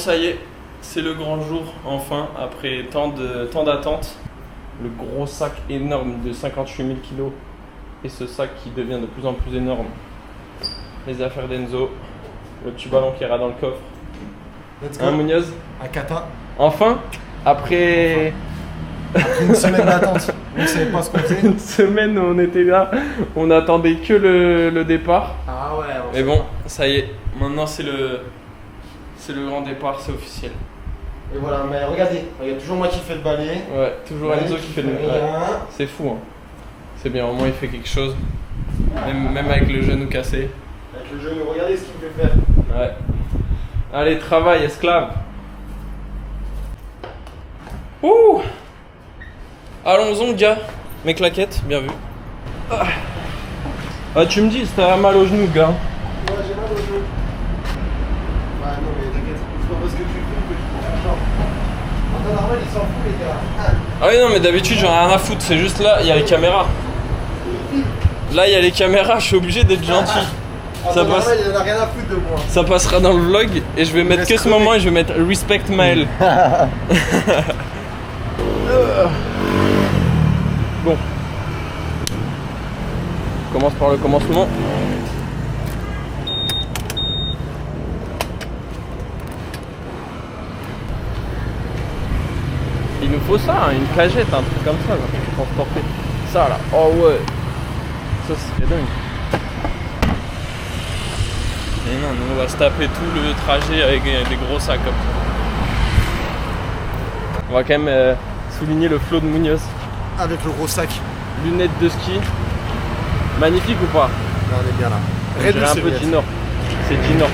ça y est, c'est le grand jour, enfin, après tant d'attente. Le gros sac énorme de 58 000 kilos et ce sac qui devient de plus en plus énorme. Les affaires d'Enzo, le petit ballon qui ira dans le coffre. Let's go. Hein, Munoz? Akata. Enfin, après Une semaine d'attente. On ne savait pas ce qu'on faisait. une semaine où on était là, on attendait que le départ. Ah ouais. Mais bon, ça y est, maintenant c'est le grand départ, c'est officiel. Et voilà, mais regardez, il y a toujours moi qui fais le balai. Ouais, toujours Malik Enzo qui fait le... rien. Ouais, c'est fou, hein. C'est bien, au moins il fait quelque chose. Même avec le genou cassé. Avec le genou, regardez ce qu'il me fait faire. Ouais. Allez, travail, esclave. Ouh. Allons-y, gars. Mes claquettes, bien vu. Ah, tu me dis, t'as mal au genou, gars. Ouais, j'ai mal au genou. Ouais, non, mais t'inquiète, c'est pas parce que tu filmes que tu prends ton genre. En temps normal, ils s'en foutent, les gars. Ah oui, non, mais d'habitude, j'en ai rien à foutre. C'est juste là, il y a les caméras. Là, il y a les caméras, je suis obligé d'être gentil. En Ça temps passe. normal, il en a rien à foutre de moi. Ça passera dans le vlog et je vais mettre laisse que ce crever. moment et je vais mettre Respect Maël. Bon. On commence par le commencement. Il nous faut ça, hein, une cagette, un truc comme ça, genre, pour transporter. Ça là, oh ouais. Ça serait dingue. Et non, nous on va se taper tout le trajet avec des gros sacs comme ça. On va quand même souligner le flow de Munoz. Avec le gros sac. Lunettes de ski. Magnifique ou pas? Là, on est bien là. On dirait un peu Dinor. C'est Dinor.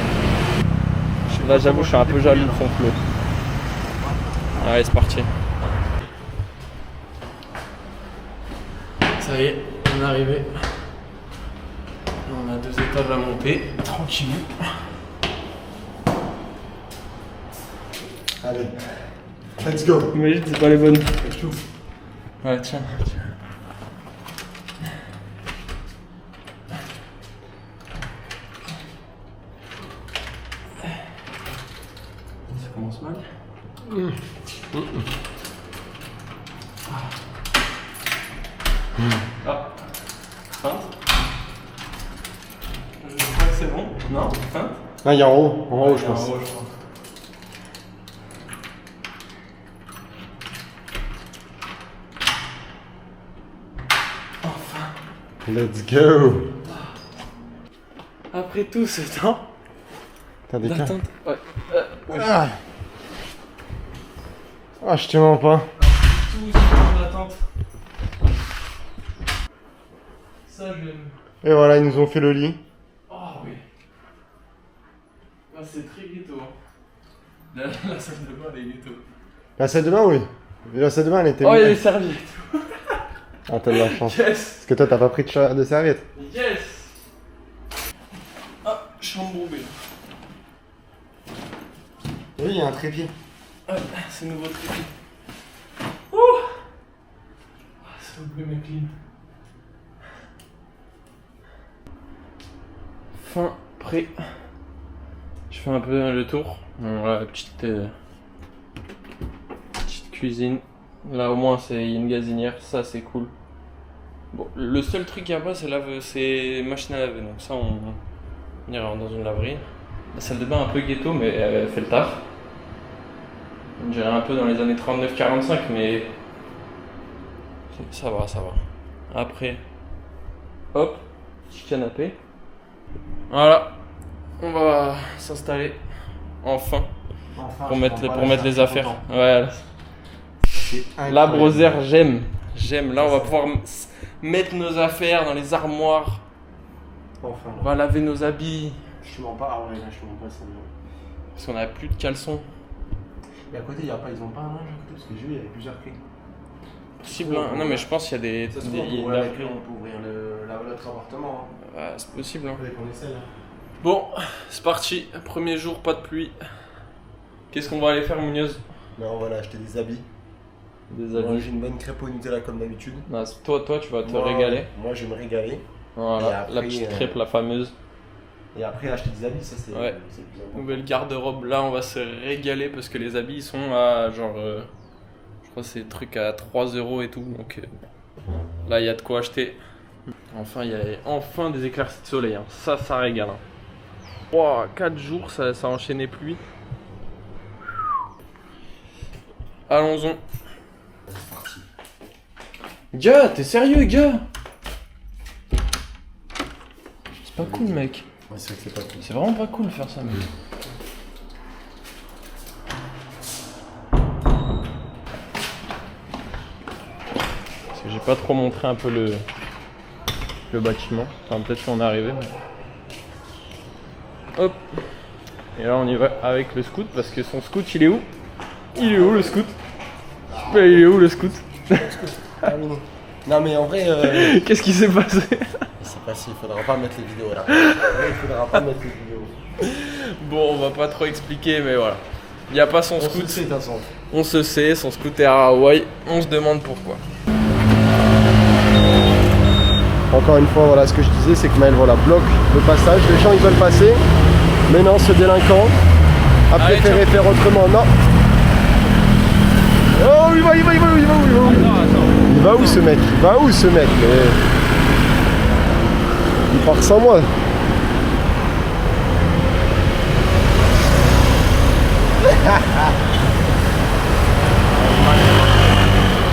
Là j'avoue je suis un peu jaloux de son flow. Allez c'est parti. Ça y est, on est arrivé. On a 2 étages à monter, tranquille. Allez. Let's go. Imagine c'est pas les bonnes. Je t'ouvre. Ouais tiens. Ça commence mal. Ah. Feinte. Je crois que c'est bon. Non, feinte. Ah, il y a en haut, je pense. Let's go. Après tout ce temps T'as des cas. d'attente. Ouais. Ah. Ah, je te mens pas. Tout ce temps d'attente. Ça je l'aime. Et voilà, ils nous ont fait le lit. Oh oui. Ah, c'est très ghetto. La salle de bain elle est ghetto. La salle de bain, oui. La salle de bain, elle était. Oh il y a les serviettes. Ah, t'as de la chance. Yes. Parce que toi, t'as pas pris de serviette. Yes. Ah, chambre embourbée. Oui, il y a un trépied. Ah, c'est nouveau trépied. Ouh. Ah, c'est oublié mes clean. Fin prêt. Je fais un peu le tour. Voilà, petite cuisine. Là au moins c'est une gazinière, ça c'est cool. Bon, le seul truc qu'il n'y a pas c'est machine à laver, donc ça on ira dans une laverie. La salle de bain un peu ghetto mais elle fait le taf. On dirait un peu dans les années 39-45 mais ça va, ça va. Après, hop, petit canapé. Voilà, on va s'installer enfin pour mettre les affaires. Ouais. La brosère, j'aime. Là, on va pouvoir mettre nos affaires dans les armoires. Enfin, On va laver nos habits. je te mens pas. Ah ouais, là, je te mens pas, ça me. Parce qu'on a plus de caleçons. Et à côté, ils ont pas un linge à côté parce que j'ai vu, il y avait plusieurs clés. Possible, hein. Non, mais je pense qu'il y a des. Ça se trouve, il y a on pourrait de la- la clé, on peut ouvrir notre appartement. Hein. Ouais, c'est possible. Hein. Faudrait qu'on essaye. Hein. Bon, c'est parti. Premier jour, pas de pluie. Qu'est-ce qu'on va aller faire, Munoz? Là, on va aller acheter des habits. Des Moi, habits. j'ai une bonne crêpe au Nutella comme d'habitude. Non, toi, tu vas te Moi, régaler. Moi, je vais me régaler. Et Voilà, après, la petite crêpe, la fameuse. Et après, acheter des habits, ça c'est Ouais. c'est le plus important. Nouvelle garde-robe, là on va se régaler parce que les habits ils sont à genre. Je crois que c'est des trucs à 3 € et tout. Donc là il y a de quoi acheter. Enfin, il y a enfin des éclaircies de soleil. Hein. Ça régale. Hein. 3-4 jours, ça a enchaîné pluie. Allons-y. Gars, t'es sérieux, gars? C'est pas cool, mec. Ouais, c'est vrai que c'est pas cool. C'est vraiment pas cool de faire ça, mec. Parce que j'ai pas trop montré un peu le bâtiment. Enfin, peut-être qu'on est arrivé. Mais... Hop. Et là, on y va avec le scout parce que son scout, il est où? Il est où le scout? Il est où le scout? Non mais en vrai, Qu'est-ce qui s'est passé? c'est facile, il faudra pas mettre les vidéos là. Il faudra pas mettre les vidéos. Bon, on va pas trop expliquer, mais voilà. Il n'y a pas son On scout. se sait de toute façon. On se sait, son scooter à Hawaï. On se demande pourquoi. Encore une fois, voilà, ce que je disais, c'est que Maël voilà, bloque le passage. Les gens ils veulent passer, mais non, ce délinquant a Allez, préféré faire autrement. Non. Oh, il va où? Attends. Il va où ce mec? Il va où ce mec? Il part sans moi.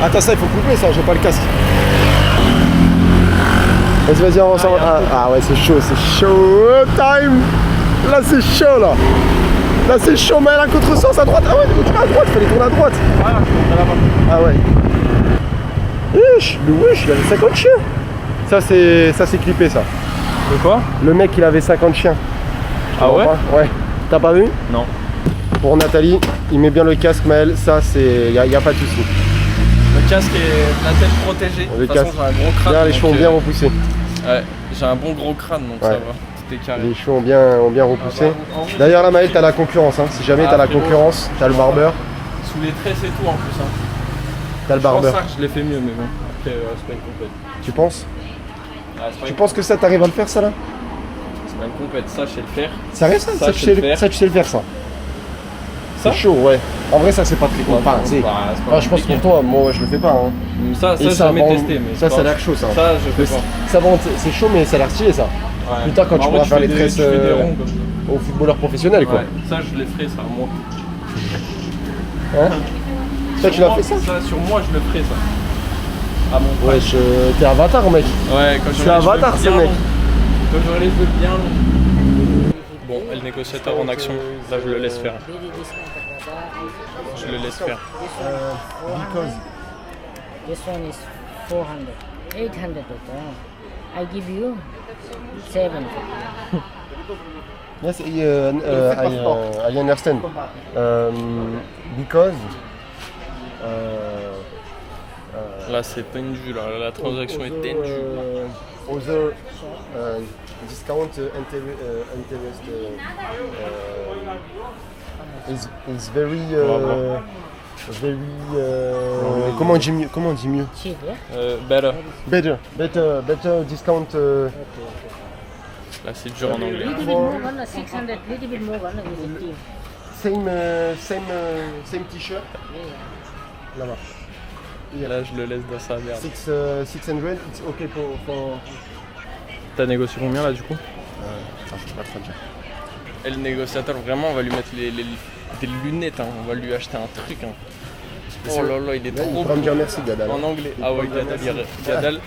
Attends, ça il faut couper ça, j'ai pas le casque. Vas-y, on s'en va. Ah ouais, c'est chaud time. Là c'est chaud là. Là c'est chaud, mais à contresens à droite. Ah ouais, il tourne à droite, fallait tourner à droite. Ah ouais. Le wesh, il avait 50 chiens. Ça c'est clippé ça. De quoi? Le mec il avait 50 chiens. Ah ouais? Ouais. T'as pas vu? Non. Pour Nathalie, il met bien le casque Maël, ça c'est. Y a pas de souci. Le casque est la tête protégée. Le De toute façon, casque. j'ai un gros crâne. Bien, les donc, cheveux ont bien repoussé. Ouais, j'ai un bon gros crâne donc ça Ouais. va. Tout est carré. Les cheveux ont bien repoussé. En vrai, D'ailleurs là Maël, t'as la concurrence. Hein. Si jamais Ah, t'as la frérot. concurrence, t'as le barbeur. Sous les tresses et tout en plus. Hein. T'as le Je pense barbeur. ça que je l'ai fait mieux, mais bon. Après, c'est pas une compète. Tu penses? Ah, c'est pas Tu une- penses que ça t'arrive à le faire ça là? c'est pas une compète, ça je sais le faire. Sérieux ça? Ça, Ça, je tu sais sais le faire. ça tu sais le faire ça? Ça C'est chaud, ouais. En vrai ça c'est pas très cool. Enfin, c'est- c'est pas je pense compliqué. pour toi, moi je le fais pas. Hein. Ça, Et j'ai jamais bon, testé. Mais ça c'est a pas- l'air chaud ça. Ça, je fais pas. Ça bon, c'est chaud mais ça a l'air stylé ça. Ouais. Plus tard, quand Mais tu en vrai, pourras faire fais les des- tresses, tu fais des ronds comme ça. Aux footballeurs professionnels quoi. Ouais, ça je les ferai ça, moi. Hein? Toi tu l'as fait ça? Sur moi je le ferai ça. Ah mon Ouais, t'es avatar mec. Ouais, quand C'est j'aurai les Avatar, cheveux ce bien mec. longs. Quand j'aurai les cheveux bien longs. Bon, et le négociateur en action, là je le laisse faire. Je le laisse faire. Because. This one is 400, 800 total. I give you 750. Yes, I understand. Because. Là c'est tendu, là la transaction est tendue. Other discount interest is very comment on dit mieux? Cheap, yeah? Better. Better discount. Là c'est dur en anglais. Little bit more, 600, little bit more, Same t-shirt. Là-bas. Et là je le laisse dans sa merde. 600, it's okay for. T'as négocié combien là du coup? Je peux pas trop dire. Et le négociateur vraiment on va lui mettre des lunettes, hein. On va lui acheter un truc. Hein. Oh là là il est Là, il trop pourra me beau. dire merci Gadal. En anglais. Ah ouais, Gadal, Gadal. Là,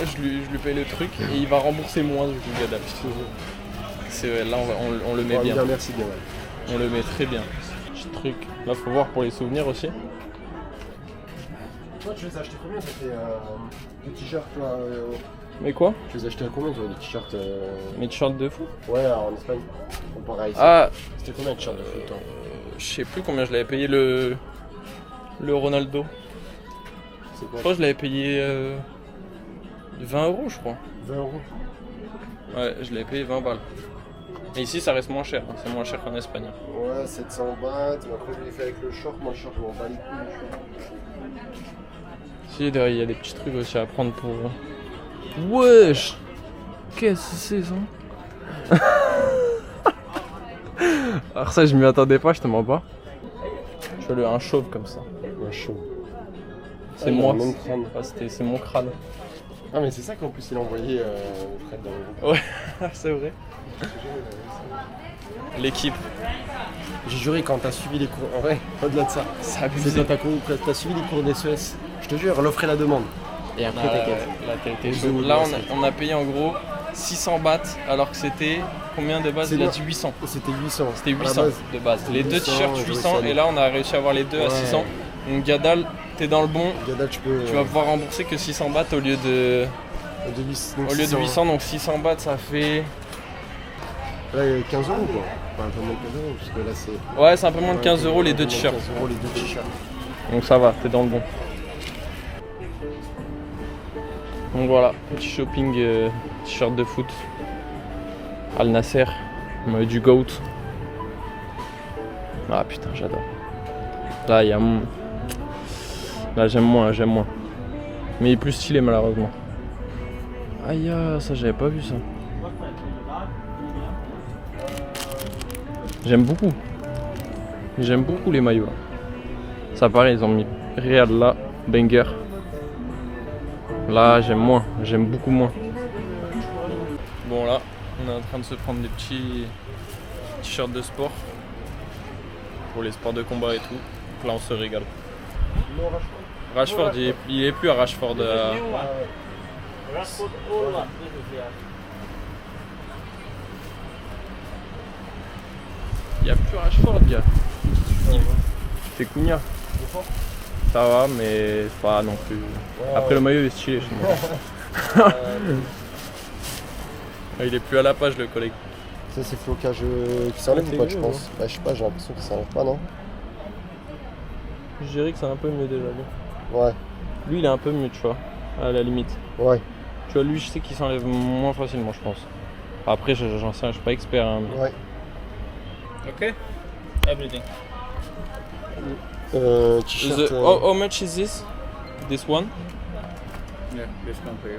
je lui paye le truc et il va rembourser moins du coup, Gadal. C'est là, on le met Il pourra me bien. dire merci Gadal. On le met très bien. Petit truc. Là, faut voir pour les souvenirs aussi. Toi, tu les as achetés combien? C'était des t-shirts là. Mais quoi? Tu les as achetés à combien toi, des t-shirts Mes t-shirts de fou? Ouais, en Espagne. Comparé à ici. Ah, C'était combien de t-shirts de foot toi? je sais plus combien je l'avais payé le Ronaldo. C'est Je quoi? crois que je l'avais payé 20 € je crois. 20 €. Ouais, je l'avais payé 20 balles. Mais ici ça reste moins cher, hein. C'est moins cher qu'en Espagne. Ouais, 700 bahts. Mais après, je l'ai fait avec le short. Moi, le short, je m'en bats les couilles. Si, derrière il y a des petits trucs aussi à prendre pour. Wesh! Qu'est-ce que c'est ça? Alors ça, je m'y attendais pas, je te mens pas. Je veux un chauve comme ça. Ouais, chaud. C'est il a moi. le même crâne. Ah, c'est mon crâne. Ah, mais c'est ça qu'en plus il a envoyé Fred dans le groupe. Ouais, c'est vrai. L'équipe. J'ai juré quand t'as suivi les cours. En vrai, au-delà de ça. C'est C'est abusé. quand t'as suivi les cours d'SES. Je te jure, l'offre et la demande. Et après, t'inquiète. Là, t'as été Les chaud. euros de Là, recette. on a payé en gros 600 bahts alors que c'était combien de base? C'est Il a bon. dit 800. C'était 800. C'était À la 800 base. de base. Les deux 800, t-shirts je 800 vois ça. et là on a réussi à avoir les deux à Ouais. 600. Donc Gadal, t'es dans le bon. Gadal, tu peux. Tu vas pouvoir rembourser que 600 bahts au lieu de 800. Donc 600 bahts ça fait. Là, il y a 15 euros quoi. Enfin, un peu moins de 15 euros parce que là c'est. Ouais, c'est un peu moins de 15 euros les deux Un peu moins de t-shirts. 15 euros les deux t-shirts. Donc ça va, t'es dans le bon. Donc voilà, petit shopping t-shirt de foot. Al Nasser, du GOAT. Ah putain, j'adore. Là, il y a. Là, j'aime moins. Mais il est plus stylé, malheureusement. Aïe, ça, j'avais pas vu ça. J'aime beaucoup. J'aime beaucoup les maillots. Là. Ça, pareil, ils ont mis Real là, banger. Là, j'aime beaucoup moins. Bon, là, on est en train de se prendre des petits t-shirts de sport. Pour les sports de combat et tout. Donc là, on se régale. Rashford, il est plus à Rashford. Il n'y a plus Rashford, gars. C'est Cunha. Ça va, mais pas non plus. Après, le maillot est stylé chez moi. Il est plus à la page, le collègue. Ça, c'est flocage qui s'enlève Ouais, ou pas, t'es je mieux, pense. Bah, je sais pas, j'ai l'impression qu'il s'enlève pas, non? Je dirais que c'est un peu mieux déjà. Lui. Ouais, Lui, il est un peu mieux, tu vois, à la limite. ouais, Tu vois, lui, je sais qu'il s'enlève moins facilement, je pense. Après, j'en sais, je suis pas expert. Hein, mais- ouais. Okay, everything. T-shirt. How much is this? This one? Yeah, this one for you.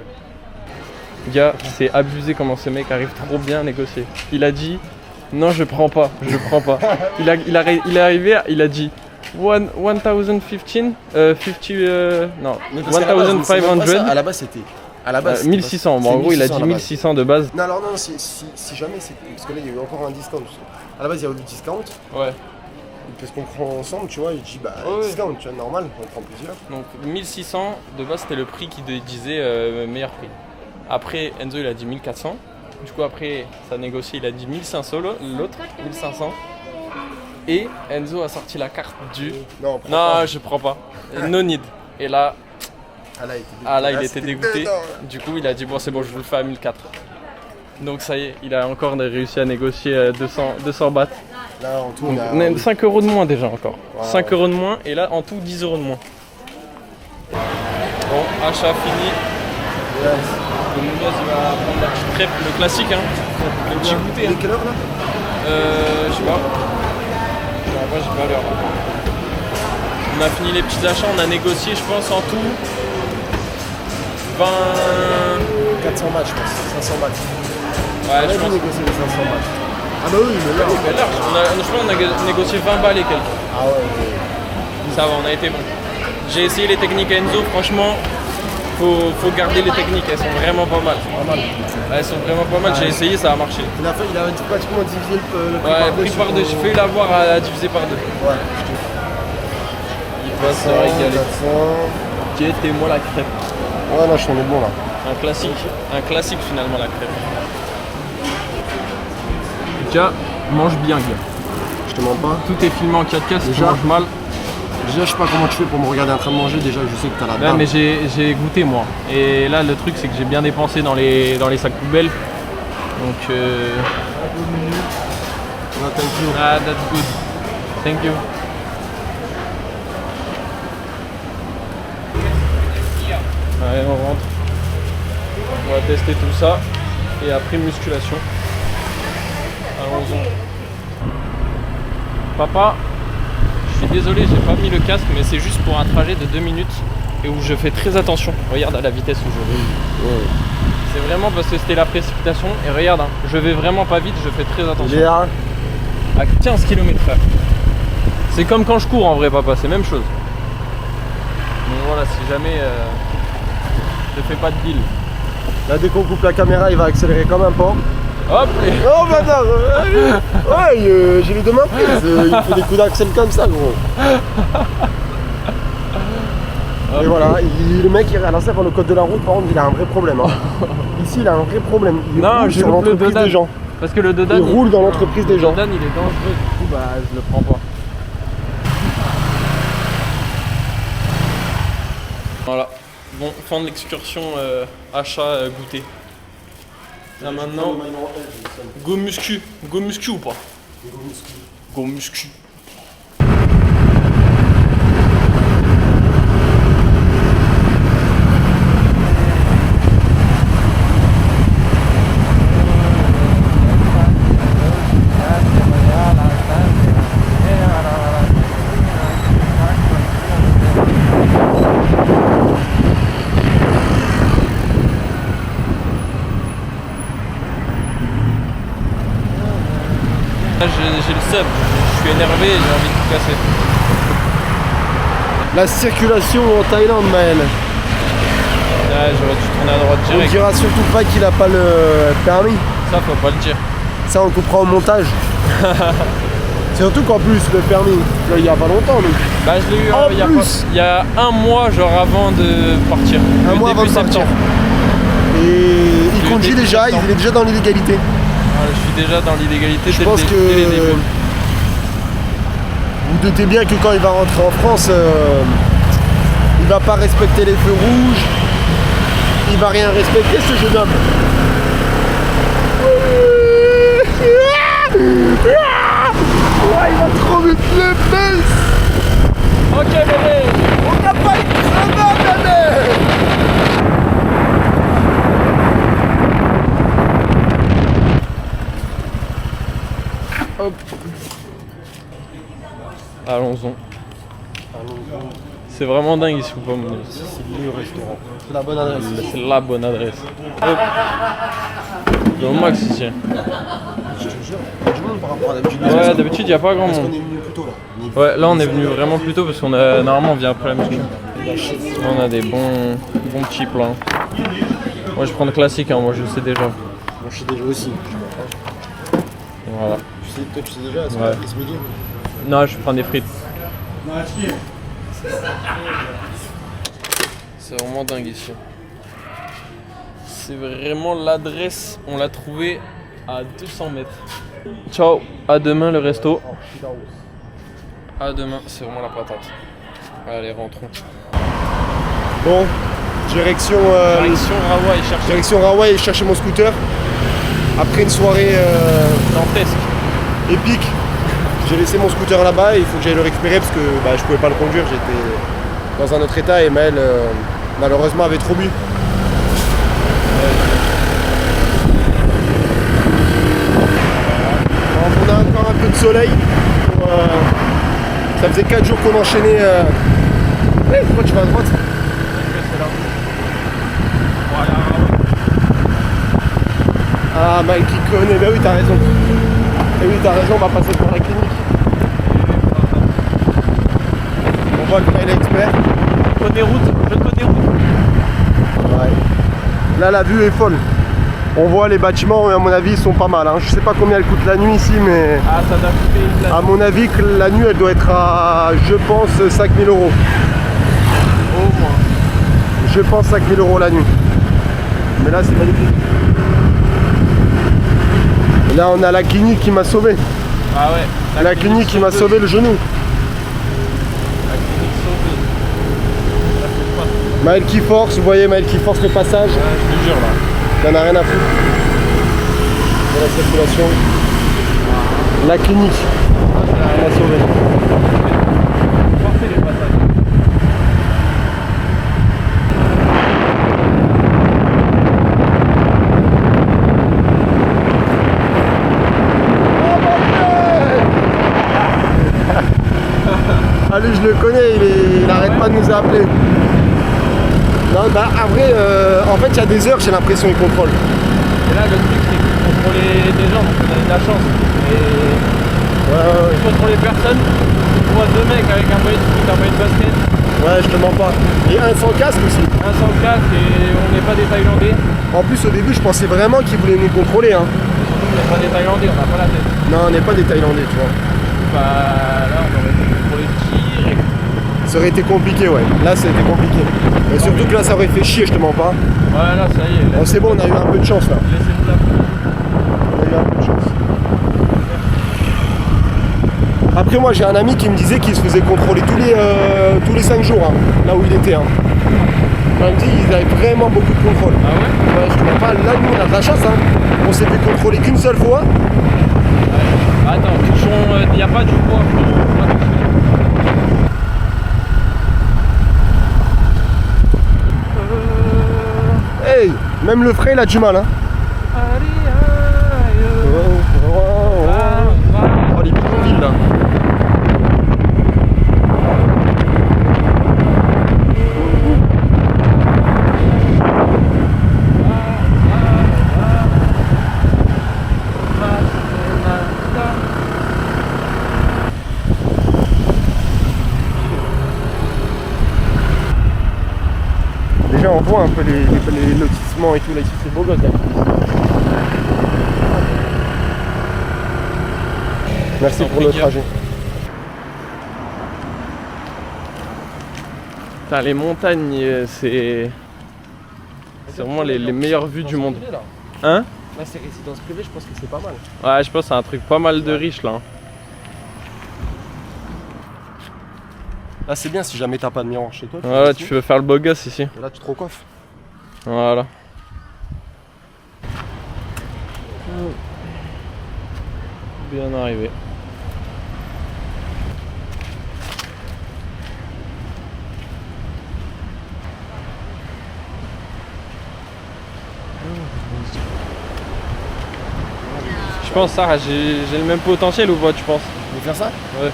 Gars, c'est abusé comment ce mec arrive trop bien à négocier. Il a dit non, je prends pas. Il est arrivé, il a dit 1015, 50, non, Mais parce qu'à la base, c'est même pas ça. 1500, À la base, c'était. À la base, c'était 1600. pas- Bon, en c'est gros, il a 1600 dit à la base. 1600 de base. Non, alors non, si jamais c'est. Parce que là, il y a eu encore un discount. À la base, il y a eu le discount. Ouais. Parce qu'on prend ensemble, tu vois, il dit bah, Ouais. discount, tu vois, normal, on prend plusieurs. Donc 1600 de base, c'était le prix qui disait meilleur prix. Après, Enzo, il a dit 1400. Du coup, après, ça a négocié, il a dit 1500 l'autre, 1500. Et Enzo a sorti la carte du. Non, on prend Non, pas. je prends pas. No need. Et là, Ah là, il était dégoûté. Du coup, il a dit bon, c'est bon, je vous le fais à 1400. Donc ça y est, il a encore réussi à négocier 200 bahts. Là, en tout, Donc, on a. 5 euros de moins déjà encore. Ouais, 5 euros de moins et là en tout 10 euros de moins. Bon, achat fini. Yes. Le Munoz il va prendre la petite crêpe, le classique hein. Le petit goûter. Il est quelle heure là? Je sais pas. Moi j'ai pas l'heure. On a fini les petits achats, on a négocié je pense en tout 20. 400 bahts, je pense. 500 bahts. Ouais, On a je dû pense. négocier les 500 bahts. Ah bah oui, mais là. Mais large. Je pense qu'on a négocié 20 balles et quelques. Ah ouais. Ça va, on a été bon. J'ai essayé les techniques à Enzo, franchement, faut garder les techniques, elles sont vraiment pas mal. Pas mal. Elles sont vraiment pas mal, j'ai essayé, ça a marché. Il a pratiquement divisé le prix Ouais, par deux. pris par deux, j'ai failli l'avoir à diviser par deux. Ouais. Il va se régaler. 400. Guettez-moi la crêpe. Ouais, là, je suis bon là. Un classique finalement la crêpe. Déjà, mange bien, gars. Je te mens pas. Tout est filmé en 4K, si tu Déjà. manges mal. Déjà, je sais pas comment tu fais pour me regarder en train de manger. Déjà, je sais que t'as la Ouais, dalle. mais j'ai goûté moi. Et là, le truc, c'est que j'ai bien dépensé dans les sacs poubelles. Donc, No, thank you. ah, that's good. Thank you. Allez, on rentre. On va tester tout ça. Et après, musculation. Allons-y. Papa, je suis désolé, j'ai pas mis le casque, mais c'est juste pour un trajet de 2 minutes et où je fais très attention. Regarde à la vitesse où je vais. Ouais. C'est vraiment parce que c'était la précipitation. Et regarde, hein, je vais vraiment pas vite, je fais très attention. Léa, À 15 km/h. C'est comme quand je cours en vrai, papa, c'est la même chose. Donc voilà, si jamais je fais pas de deal. Là, dès qu'on coupe la caméra, il va accélérer comme un porc. Hop et... Oh bâtard. Ouais, j'ai les deux mains prises. Il fait des coups d'accel comme ça, gros. Et voilà, le mec, alors ça, pour le code de la route, par contre, il a un vrai problème. Hein. Ici, il a un vrai problème. Il roule sur l'entreprise des gens. Parce que le Dodan, il roule dans l'entreprise des gens. Le Dodan, il est dangereux, du coup, bah, je le prends pas. Voilà. Bon, fin de l'excursion achat goûter. Là maintenant, go muscu. Go muscu ou pas? Go muscu. J'ai le seum, je suis énervé et j'ai envie de tout casser. La circulation en Thaïlande, Maël. Ouais, j'aurais dû tourner à droite On direct. dira surtout pas qu'il a pas le permis. Ça, faut pas le dire. Ça, on le coupera au montage. Surtout qu'en plus, le permis, il y a pas longtemps, nous. Bah, je l'ai eu il y a un mois, genre avant de partir. Un mois avant de partir. Et il conduit déjà, il est déjà dans l'illégalité. Voilà, je suis déjà dans l'illégalité Je pense que dès les débuts. Vous doutez bien que quand il va rentrer en France, il va pas respecter les feux rouges, il va rien respecter, ce jeune homme. Ouais, il va trop vite le baisse. Ok bébé, on n'a pas une crevette, bébé. Hop. Allons-y. C'est vraiment dingue ici ou pas, mon Dieu. C'est le restaurant. C'est la bonne adresse. C'est la bonne adresse. Hop. Il est au max ici. Je te jure, il y a du monde par rapport à d'habitude. Ouais, d'habitude, il n'y a pas grand Parce qu'on monde. est venu plus tôt là. Ouais, là on est venu vraiment plus tôt parce qu'on a normalement on vient après la muscu. Là, on a des bons petits plans. Moi je prends le classique, hein, moi je le sais déjà. Moi je sais déjà aussi. Voilà. Toi tu sais déjà, c'est Ouais. ce midi. Non, je prends des frites. C'est vraiment dingue ici. C'est vraiment l'adresse, on l'a trouvé à 200 mètres. Ciao, à demain le resto. À demain, c'est vraiment la patate. Allez, rentrons. Bon, direction Rawa et chercher mon scooter. Après une soirée dantesque. épique, j'ai laissé mon scooter là-bas et il faut que j'aille le récupérer parce que je pouvais pas le conduire, j'étais dans un autre état et Maël malheureusement avait trop bu. On a encore un peu de soleil. Ça faisait 4 jours qu'on enchaînait. Pourquoi tu vas à droite? Ah, Mike qui connaît, bah oui, t'as raison. Et oui, t'as raison, on va passer par la clinique. On voit que Maël est expert. Je connais route. Ouais. Là, la vue est folle. On voit les bâtiments, et à mon avis, ils sont pas mal. Hein. Je sais pas combien elle coûte la nuit ici, mais Ah, ça doit coûter à mon avis, que la nuit, elle doit être à, je pense, 5 000 €. au moins. Je pense 5 000 € la nuit. Mais là, c'est magnifique. Et là, on a la clinique qui m'a sauvé. Ah ouais. La clinique qui m'a sauvé le genou. La clinique sauvée. Ça fait pas. Maël qui force, vous voyez Maël qui force le passage. Ouais, je te jure là. Il n'en a rien à foutre de la circulation. La clinique qui m'a sauvé. Forcez les passages. Ah lui je le connais, il arrête pas de nous appeler. Non bah après en fait il y a des heures j'ai l'impression qu'il contrôle. Et là le truc c'est qu'il contrôlait des gens donc on a eu de la chance. Et ouais. Tu contrôles les personnes, tu vois deux mecs avec un maillot de foot, un maillot de basket. Ouais, je te mens pas. Et un sans casque aussi. Un sans casque et on n'est pas des Thaïlandais. En plus, au début, je pensais vraiment qu'ils voulaient nous contrôler. Hein. On n'est pas des Thaïlandais, on n'a pas la tête. Non, on n'est pas des Thaïlandais, tu vois. Bah là, on aurait été contrôlés direct. Ça aurait été compliqué, ouais. Là, ça a été compliqué. Et surtout que là, ça aurait fait chier, je te mens pas. Ouais, là, ça y est. Bon, c'est bon, on a eu un peu de chance là. Laissez-nous la place. On a eu un peu de chance. Après, moi, j'ai un ami qui me disait qu'il se faisait contrôler tous les 5 jours, hein, là où il était. Hein. Il me dit qu'ils avaient vraiment beaucoup de contrôle. Ah ouais? Ouais, je te mens pas. Là, nous, on a de la chance. Hein. On s'est fait contrôler qu'une seule fois. Ouais. Attends, touchons, il n'y a pas du poids, frérot. Pas toucher. Hey, même le frais, il a du mal. Hein. Oh, les bidonvilles là. Déjà on voit un peu les lotissements et tout là ici, c'est beau gosse là. Merci pour le trajet. Putain, les montagnes, c'est vraiment les meilleures vues du monde. Hein? Là c'est résidence privée, je pense que c'est pas mal. Ouais, je pense que c'est un truc pas mal de riche là. Là c'est bien si jamais t'as pas de miroir chez toi. Ouais, tu veux faire le beau gosse ici. Et là tu te recoiffes. Voilà. Bien arrivé. Je pense Sarah, j'ai le même potentiel ou pas, tu penses? Tu veux faire ça? Ouais.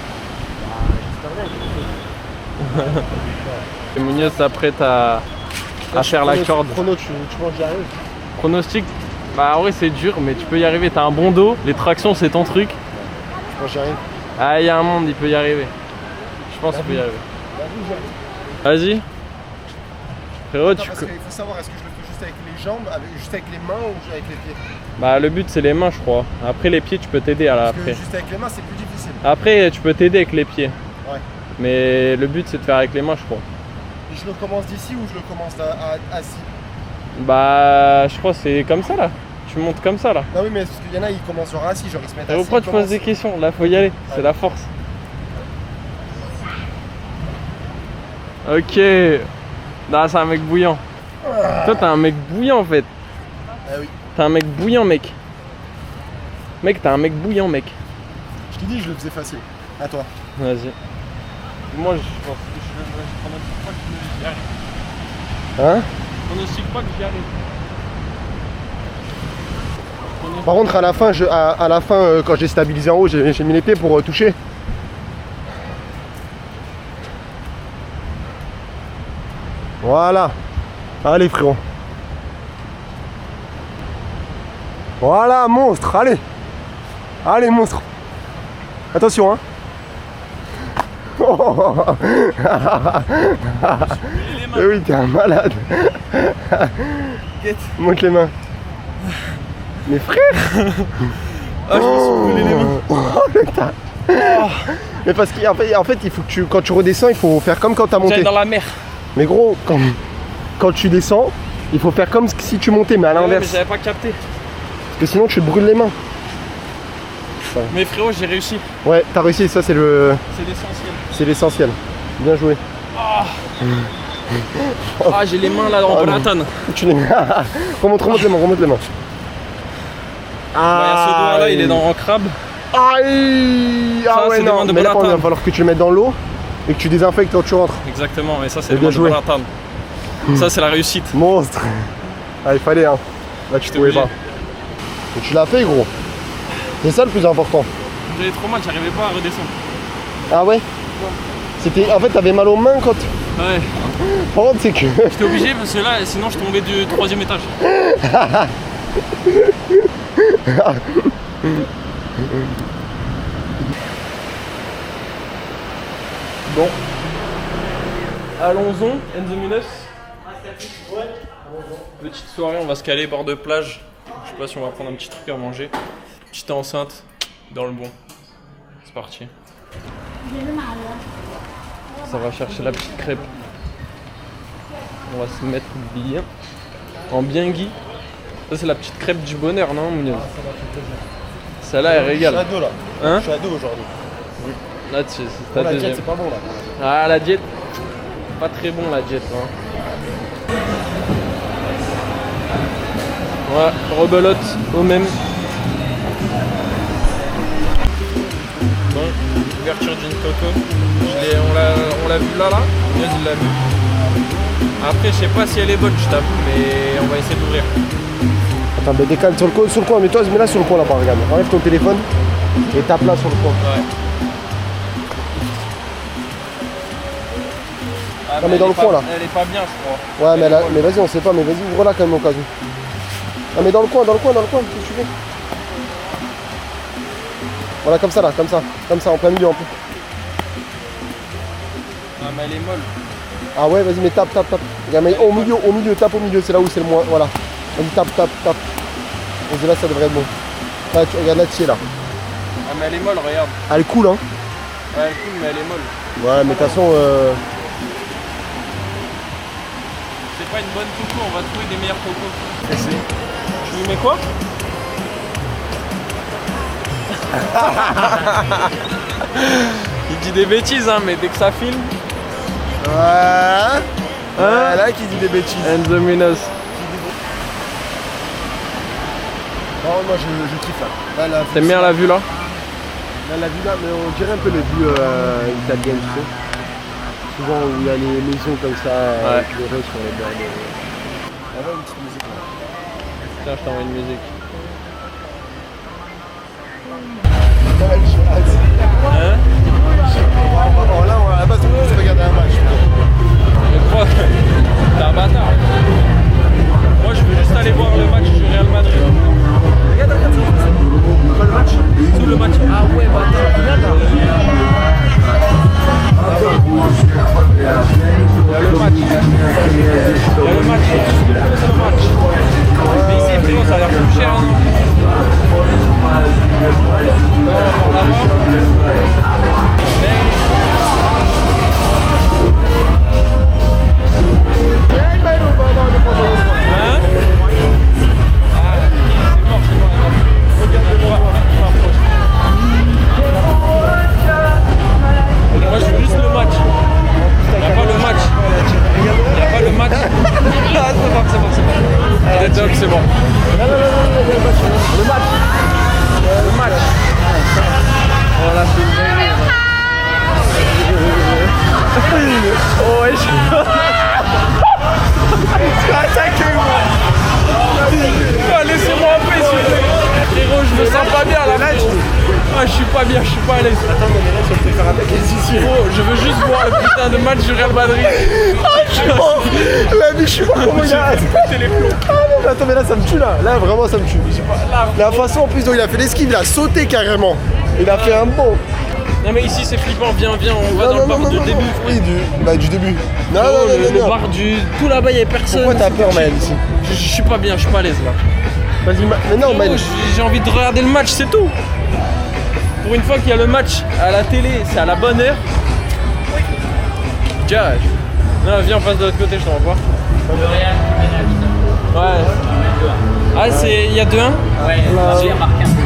Et Munoz s'apprête à faire la corde. Chrono, tu penses que j'y arrive? Pronostic, bah en vrai c'est dur mais tu peux y arriver, t'as un bon dos, les tractions c'est ton truc. Tu penses que j'y arrive? Ah il y a un monde, il peut y arriver. Je pense qu'il peut y arriver. Vas-y. Frérot, Attends, parce qu'il faut savoir, est-ce que je le fais juste avec les jambes, juste avec les mains ou avec les pieds? Bah le but c'est les mains je crois. Après les pieds tu peux t'aider Parce après. que juste avec les mains c'est plus difficile. Après tu peux t'aider avec les pieds. Ouais. Mais le but c'est de faire avec les mains je crois. Et je le commence d'ici ou je le commence assis? Bah je crois que c'est comme ça là. Tu montes comme ça là. Non oui mais parce qu'il y en a ils commencent genre assis, genre ils se mettent assis. Pourquoi tu poses des questions? Là faut y aller, c'est la force. Ok. Non c'est un mec bouillant. Toi t'es un mec bouillant en fait. Ah oui. T'es un mec bouillant mec. Mec t'es un mec bouillant mec. Je t'ai dit je le faisais facile. À toi. Vas-y. Moi je pense que je pronostique pas que j'y arrive. Hein? Je pronostique pas que j'y arrive. Par contre à la fin quand j'ai stabilisé en haut j'ai mis les pieds pour toucher. Voilà. Allez frérot. Voilà monstre, allez. Allez monstre. Attention hein. Eh oui t'es un malade. Monte les mains. Mais frère. Ah je me suis brûlé les mains. Oh putain. Mais parce qu'en fait il faut que quand tu redescends il faut faire comme quand t'as monté. J'allais dans la mer. Mais gros quand tu descends il faut faire comme si tu montais mais à Ouais, mais l'inverse. j'avais pas capté. Parce que sinon tu te brûles les mains. Mais frérot j'ai réussi. Ouais t'as réussi, ça c'est le. C'est l'essentiel. C'est l'essentiel. Bien joué. Ah j'ai les mains là en platane. Tu les. remonte les mains, remonte les mains. Il y a ce doigt là, il est en crabe. Aïe. Ça, Ah ouais c'est des non, mains de mais là il Balatan. va falloir que tu le mettes dans l'eau et que tu désinfectes quand tu rentres. Exactement, et ça c'est Et le bien monde de joué. Balatan. Ça c'est la réussite. Monstre. Ah il fallait hein. Là tu J'étais pouvais obligé. pas. Et tu l'as fait gros. C'est ça le plus important. J'avais trop mal, j'arrivais pas à redescendre. Ah ouais. C'était. En fait t'avais mal aux mains quand. Ouais, Par contre c'est que. j'étais obligé parce que là sinon je tombais du 3e étage. Bon. Allons-y, Enzominos. Petite soirée, on va se caler bord de plage. Je sais pas si on va prendre un petit truc à manger. Petite enceinte, dans le bon. C'est parti. Ça va chercher la petite crêpe. On va se mettre bien. En bien gui. Ça c'est la petite crêpe du bonheur, non Mounion? Celle-là elle régale. Je suis à dos là. Hein? Je suis à dos aujourd'hui. Là c'est ta La deuxième. diète c'est pas bon là. Ah la diète. Pas très bon la diète hein. Ouais, rebelote au même. Bon, ouverture d'une coco. On l'a vu là. Yes, il l'a vu. Après, je sais pas si elle est bonne, je t'avoue, mais on va essayer d'ouvrir. Attends, mais décale sur le coin, mets-toi, mets là sur le coin là-bas, regarde. Enlève ton téléphone et tape là sur le coin. Ouais. Ah, non, mais dans le coin là. Elle est pas bien, je crois. Ouais, mais vas-y, on sait pas, mais vas-y, ouvre là quand même au cas où. Non, mais dans le coin, qu'est-ce que tu fais? Voilà, comme ça là, comme ça, en plein milieu en plus. Ah, mais elle est molle. Ah ouais, vas-y, mais tape. Regarde, mais au milieu, tape au milieu, c'est là où c'est le moins. Voilà. Vas-y, tape. Vas-y, là, ça devrait être bon. Là, regarde là, tu es là. Ah, mais elle est molle, regarde. Elle est cool, hein? Ouais, elle est cool, mais elle est molle. Ouais, mais de toute façon. C'est pas une bonne coco, on va trouver des meilleurs cocos. Tu lui mets quoi? Il dit des bêtises, hein, mais dès que ça filme. Ouais. Hein? Là, qui dit des bêtises. Enzominos. Non, moi je kiffe là. Là, T'aimes bien la vue là? Là, la vue là, mais on dirait un peu les vues italiennes, tu sais. Souvent où il y a les maisons comme ça, éclairées sur les bords de. On va une petite musique là. Tiens, je t'envoie une musique. Hein? Bon, là, à la base, on se regarder un match. Mais quoi? T'es un bâtard. Moi, je veux juste aller voir le match du Real Madrid. Regarde, pas le match? Tout le match. Ah ouais, bâtard. Regarde là. Il y a le match. C'est le match. Mais ici, frérot, ça a l'air plus cher. Moi je veux juste le match. Il n'y a pas le match. Il n'y a pas le match. Ah, c'est bon. Dead Dog, c'est bon. Le match. Le match. Voilà, c'est une oh, ouais, je vais attaquer, moi. Laissez-moi en paix, s'il vous plaît. Frérot, je me sens pas bien là. Ah, je suis pas bien, je suis pas à l'aise. Attends, mais là, tu vas te faire attaquer ici. Gros, je veux juste voir le putain de match du Real Madrid. La vie, je sais pas comment il a. Péter les plombs. Ah non, mais attends, mais là, ça me tue là. Là, vraiment, ça me tue. La façon en plus dont il a fait l'esquive, il a sauté carrément. Il a fait un bond. Non, mais ici c'est flippant. Viens, on va dans le bar du début. Oui, du début. Non, le bar du. Tout là-bas, il y a personne. Pourquoi t'as peur, Maël, ici? Je suis pas bien, je suis pas à l'aise là. Vas-y, mais non, Maël. J'ai envie de regarder le match, c'est tout. Pour une fois qu'il y a le match à la télé, c'est à la bonne heure. Tiens. Non, viens, on passe de l'autre côté, je t'en vois. Ouais. Ah, c'est. Il y a 2-1? Ouais, j'ai marqué un peu.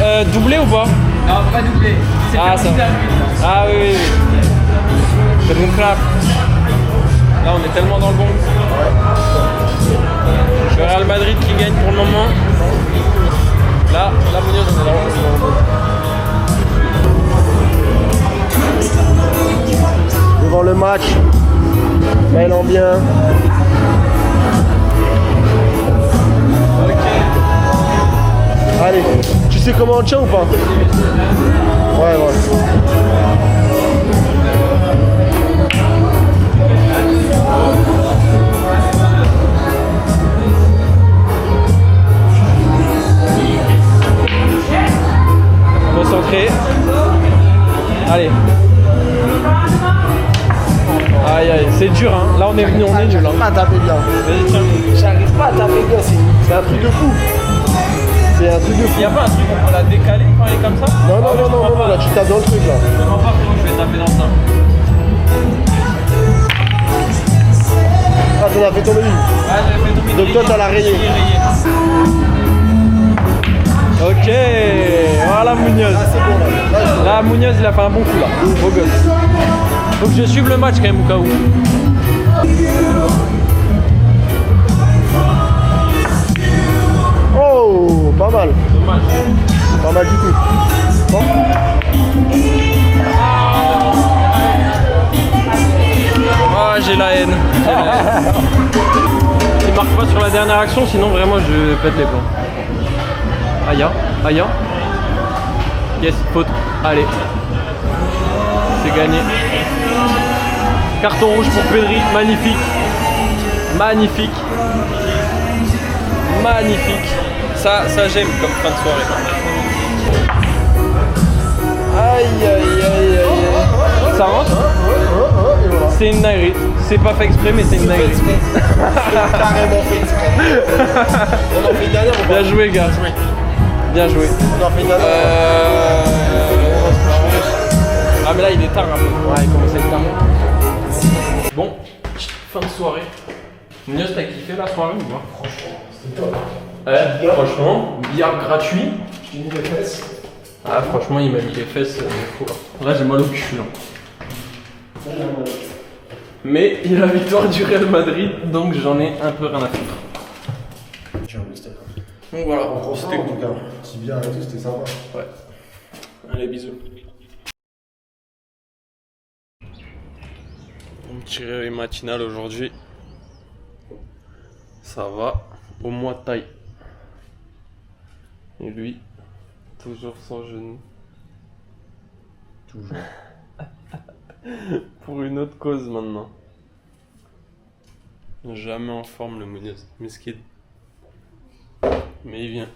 Ah, doublé ou pas? Non, pas doublé. C'est Ah, fait ça. 10 à 8. Ah oui. C'est bon clap. Là, on est tellement dans le bon. Le Real Madrid qui gagne pour le moment. Là, Munoz, on est dans le bon. Devant le match. Maël en bien. Allez, tu sais comment on tient ou pas? Ouais. Concentré. Allez. on est venu, on est nul. J'arrive pas à taper bien. Vas-y, tiens. J'arrive pas à taper bien, c'est un truc de fou. C'est un truc de fou. Y'a pas un truc où on l'a décalé quand il est comme ça? Non, non, non, non, non, là tu tapes dans le truc là. Je comprends pas comment je vais taper dans ça. Ah, t'en as fait tomber une. Ah, j'ai fait tomber une Donc toi, t'as la rayée. Ok, voilà Munoz. Ah, c'est bon là. Là, Munoz, il a fait un bon coup là. Beau gosse. Faut que je suive le match quand même au cas où. Oh, pas mal. Dommage. Pas mal du tout. Bon. Ah, j'ai la haine. Il marque pas sur la dernière action, sinon vraiment je pète les plombs. Aïe, aïe. Yes, faute. Allez. C'est gagné. Carton rouge pour Pedri, magnifique. Magnifique. Magnifique. Ça j'aime comme fin de soirée. Aïe, aïe, aïe, aïe. Ça rentre? C'est une dinguerie. C'est pas fait exprès, mais c'est une dinguerie. Carrément fait exprès. On en fait une dernière ou pas? Bien joué, gars. Bien joué. On en fait une dernière. Ah, mais là, il est tard un peu. Ouais, il commence à être tard. Bon, fin de soirée. Munoz, t'as kiffé la soirée ou pas? Franchement, c'était top. Franchement, billard gratuit. Je t'ai mis les fesses. Ah, franchement, il m'a mis les fesses. Là, j'ai mal au cul. Là. Mais il y a la victoire du Real Madrid, donc j'en ai un peu rien à foutre. Donc voilà, C'était cool. Si bien et tout, c'était sympa. Ouais. Allez, bisous. Un petit réveil matinal aujourd'hui. Ça va au mois de taille. Et lui, toujours sans genou. Toujours. Pour une autre cause maintenant. Jamais en forme le Munoz, mesquid. Mais il vient.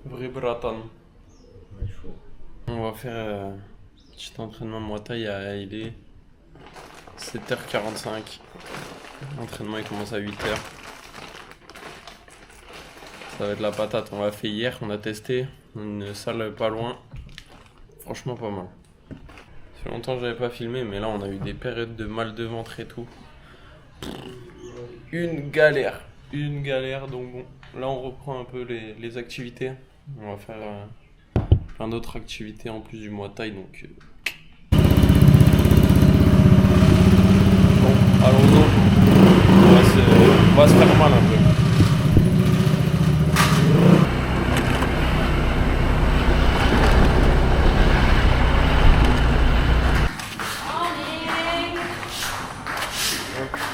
Vrai bratan. On va faire un petit entraînement de Muay Thai. Il est 7h45. L'entraînement il commence à 8h. Ça va être la patate. On l'a fait hier, on a testé. Une salle pas loin. Franchement pas mal. Ça fait longtemps que j'avais pas filmé, mais là on a eu des périodes de mal de ventre et tout. Une galère, donc bon, là on reprend un peu les activités. On va faire plein d'autres activités en plus du Muay Thai, donc bon, allons-y. On va se faire mal un peu.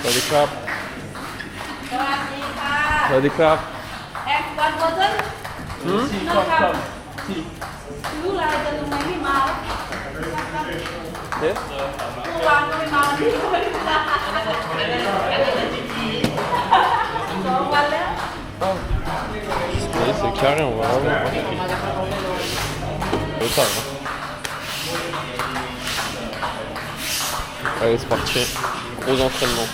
Salut crap. Salut crap. One bottle? No cup. Two là cho tụi mày bị máu. Yes. Two là cho mày máu đi. Oui, c'est carré, on va vraiment. C'est ça, hein. Allez, c'est parti. Gros entraînement.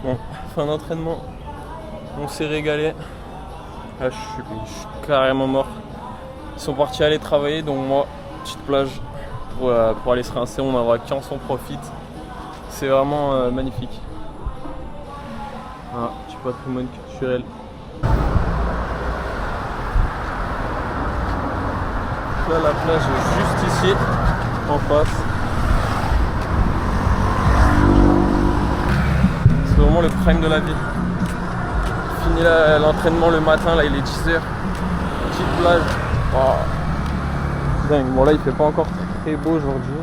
Bon, fin d'entraînement, on s'est régalé. Là, je suis carrément mort. Ils sont partis aller travailler, donc moi, petite plage pour aller se rincer. On a vacances, on profite. C'est vraiment magnifique. Voilà, petit patrimoine culturel. Là, la plage est juste ici. en face. C'est vraiment le prime de la ville. Fini l'entraînement le matin, là il est 10h. Petite plage. Oh. Dingue, bon là il fait pas encore très beau aujourd'hui.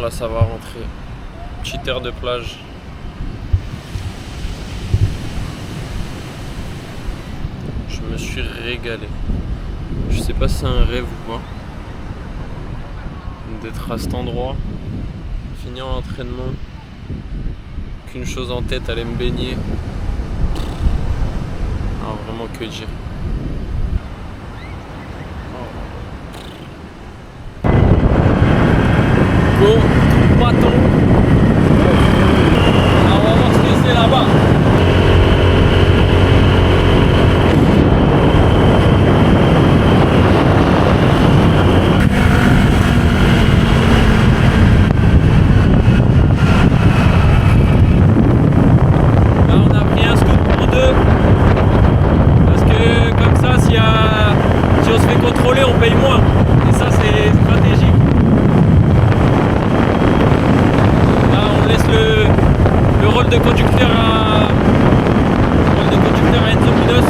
Là ça va rentrer. Petite aire de plage. Je me suis régalé. Je sais pas si c'est un rêve ou pas d'être à cet endroit, finir l'entraînement, qu'une chose en tête, aller me baigner. Alors vraiment que dire. Go, bâton. On va voir ce que c'est là-bas. On paye moins et ça c'est stratégique. Là on laisse le rôle de conducteur à Enzo Munoz,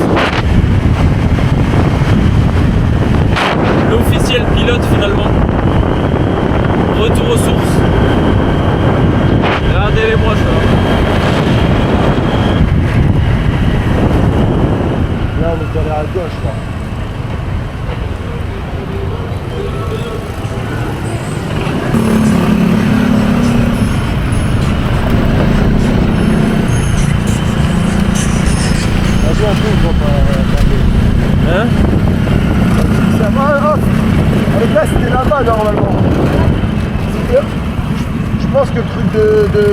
l'officiel pilote finalement. Retour aux sources. Regardez-les-moi ça. Là on est derrière à gauche là. Hein? Ça va, avec là c'était là-bas normalement. Je pense que le truc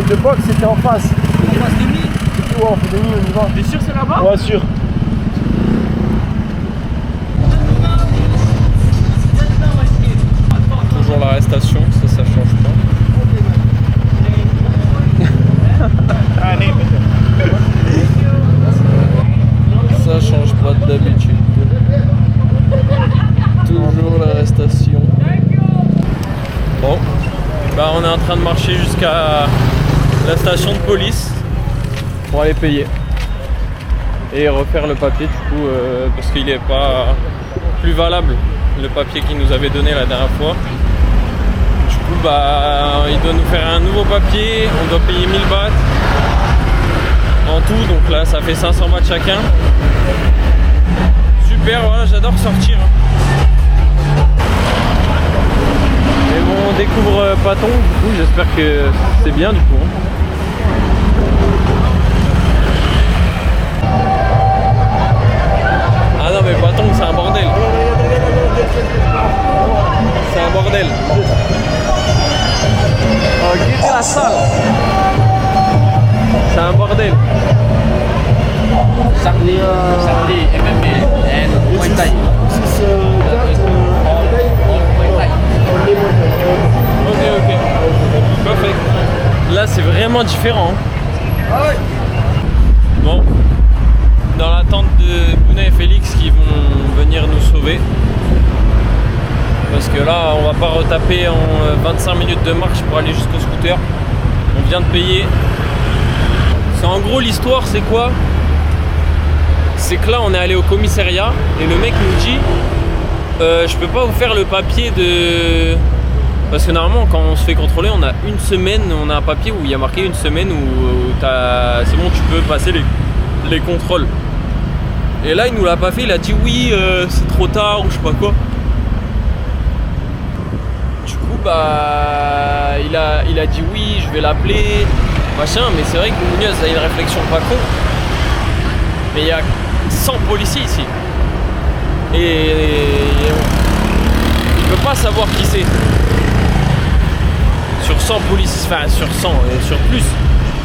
de boxe c'était en face. On passe des nuits. Ouais, on fait des nuits, on y va. T'es sûr c'est là-bas? Ouais, sûr. Toujours l'arrestation, ça change pas. Ça change pas d'habitude. Toujours l'arrestation. Bon, bah on est en train de marcher jusqu'à la station de police pour aller payer et refaire le papier du coup parce qu'il n'est pas plus valable le papier qu'il nous avait donné la dernière fois. Du coup bah il doit nous faire un nouveau papier, on doit payer 1000 bahts en tout, donc là ça fait 500 bahts chacun. Super, voilà, j'adore sortir. Et bon, on découvre Paton, du coup j'espère que c'est bien du coup. Ah non mais Paton c'est un bordel. C'est un bordel. Oh, quittez la salle. C'est un bordel. Samedi, MMA and Muay Thai. Ok. Parfait. Là c'est vraiment différent. Bon. Dans l'attente de Bouna et Félix qui vont venir nous sauver. Parce que là on va pas retaper en 25 minutes de marche pour aller jusqu'au scooter. On vient de payer. C'est en gros l'histoire c'est quoi? C'est que là on est allé au commissariat et le mec nous dit je peux pas vous faire le papier de... Parce que normalement quand on se fait contrôler on a une semaine, on a un papier où il y a marqué une semaine où c'est bon tu peux passer les contrôles. Et là il nous l'a pas fait, il a dit oui c'est trop tard ou je sais pas quoi. Du coup bah il a dit oui je vais l'appeler machin, mais c'est vrai que Munoz a une réflexion pas con. Mais il y a 100 policiers ici. Et il peut pas savoir qui c'est. Sur 100 policiers, enfin sur 100 et sur plus,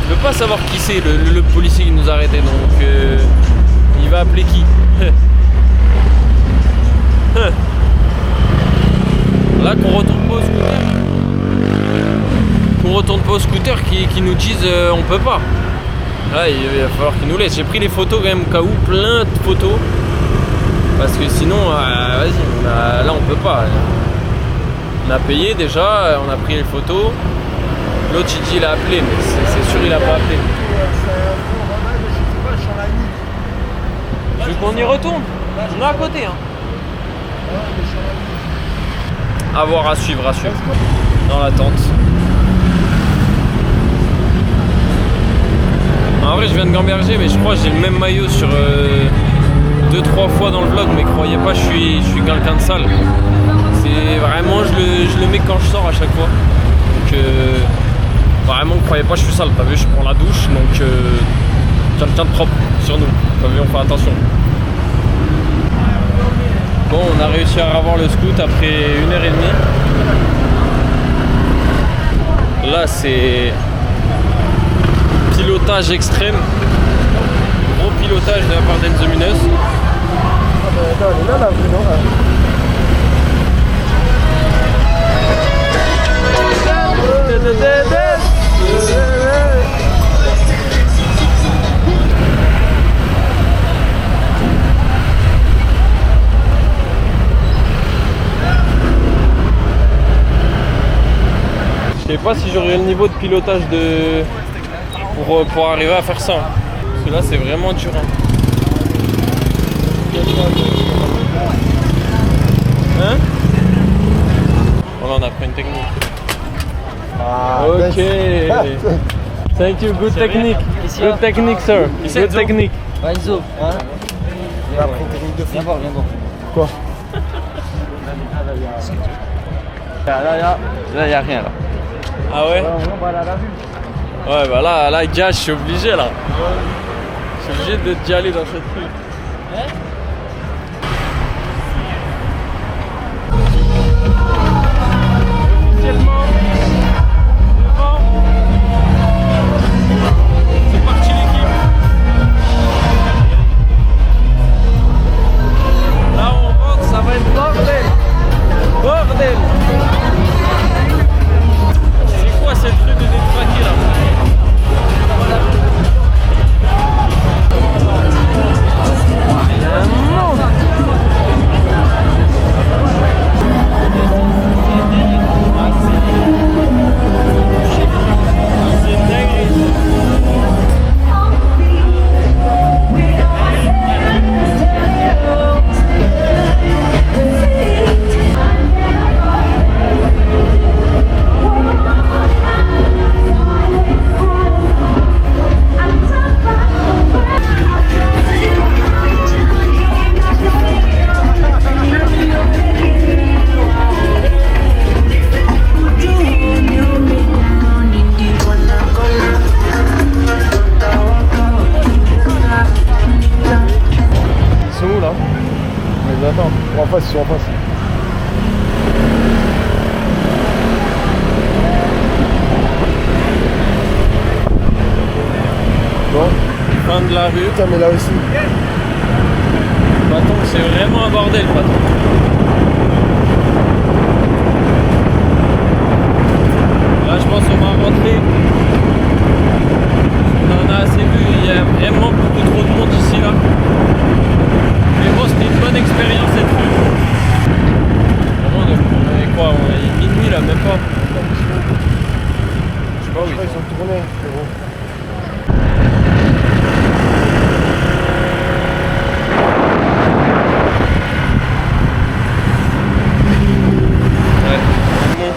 il peut pas savoir qui c'est le policier qui nous a arrêtés. Donc il va appeler qui? Là qu'on retourne pas au scooter. Qu'on retourne pas au scooter qui nous disent on peut pas. Là, il va falloir qu'il nous laisse. J'ai pris les photos quand même au cas où, plein de photos. Parce que sinon, vas-y, là on peut pas. On a payé déjà, on a pris les photos. L'autre il dit il a appelé, mais c'est sûr il a pas appelé. Je veux qu'on y retourne. On est à côté. Hein. À voir, à suivre. Dans l'attente. En vrai, je viens de Gamberger, mais je crois que j'ai le même maillot sur 2-3 fois dans le vlog, mais croyez pas, je suis quelqu'un de sale. C'est vraiment, je le mets quand je sors à chaque fois. Donc, vraiment, croyez pas, je suis sale. T'as vu, je prends la douche, donc quelqu'un de propre sur nous. T'as vu, on fait attention. Bon, on a réussi à avoir le scoot après 1h30. Là, c'est pilotage extrême. Gros pilotage de la part d'Enzo Munoz. Je sais pas si j'aurais le niveau de pilotage pour arriver à faire ça. Parce que là c'est vraiment dur. Hein? Voilà, on a pris une technique. Ah, Ok. Thank you, good technique. Good technique, sir. Good technique. Enzo, hein? Il a pris une technique de fou. Viens voir. Quoi? Là, y a rien là. Ah ouais? Ouais, bah là, gars, je suis obligé là. Je suis obligé d'y aller dans cette rue. Officiellement, devant. C'est parti l'équipe. Là on rentre, ça va être bordel. Bordel. C'est quoi cette rue de détraqué là? Ils sont en face. Bon. Fin de la rue. Putain, mais là aussi. Patton, c'est vraiment un bordel, Patton. Là, je pense qu'on va rentrer. On en a assez vu. Il y a vraiment beaucoup trop de monde ici, là. Mais bon, c'était une bonne expérience cette rue. Vraiment, on est quoi? On est minuit là, même pas. Je sais pas où ils sont tournés, frérot. Ouais, bon.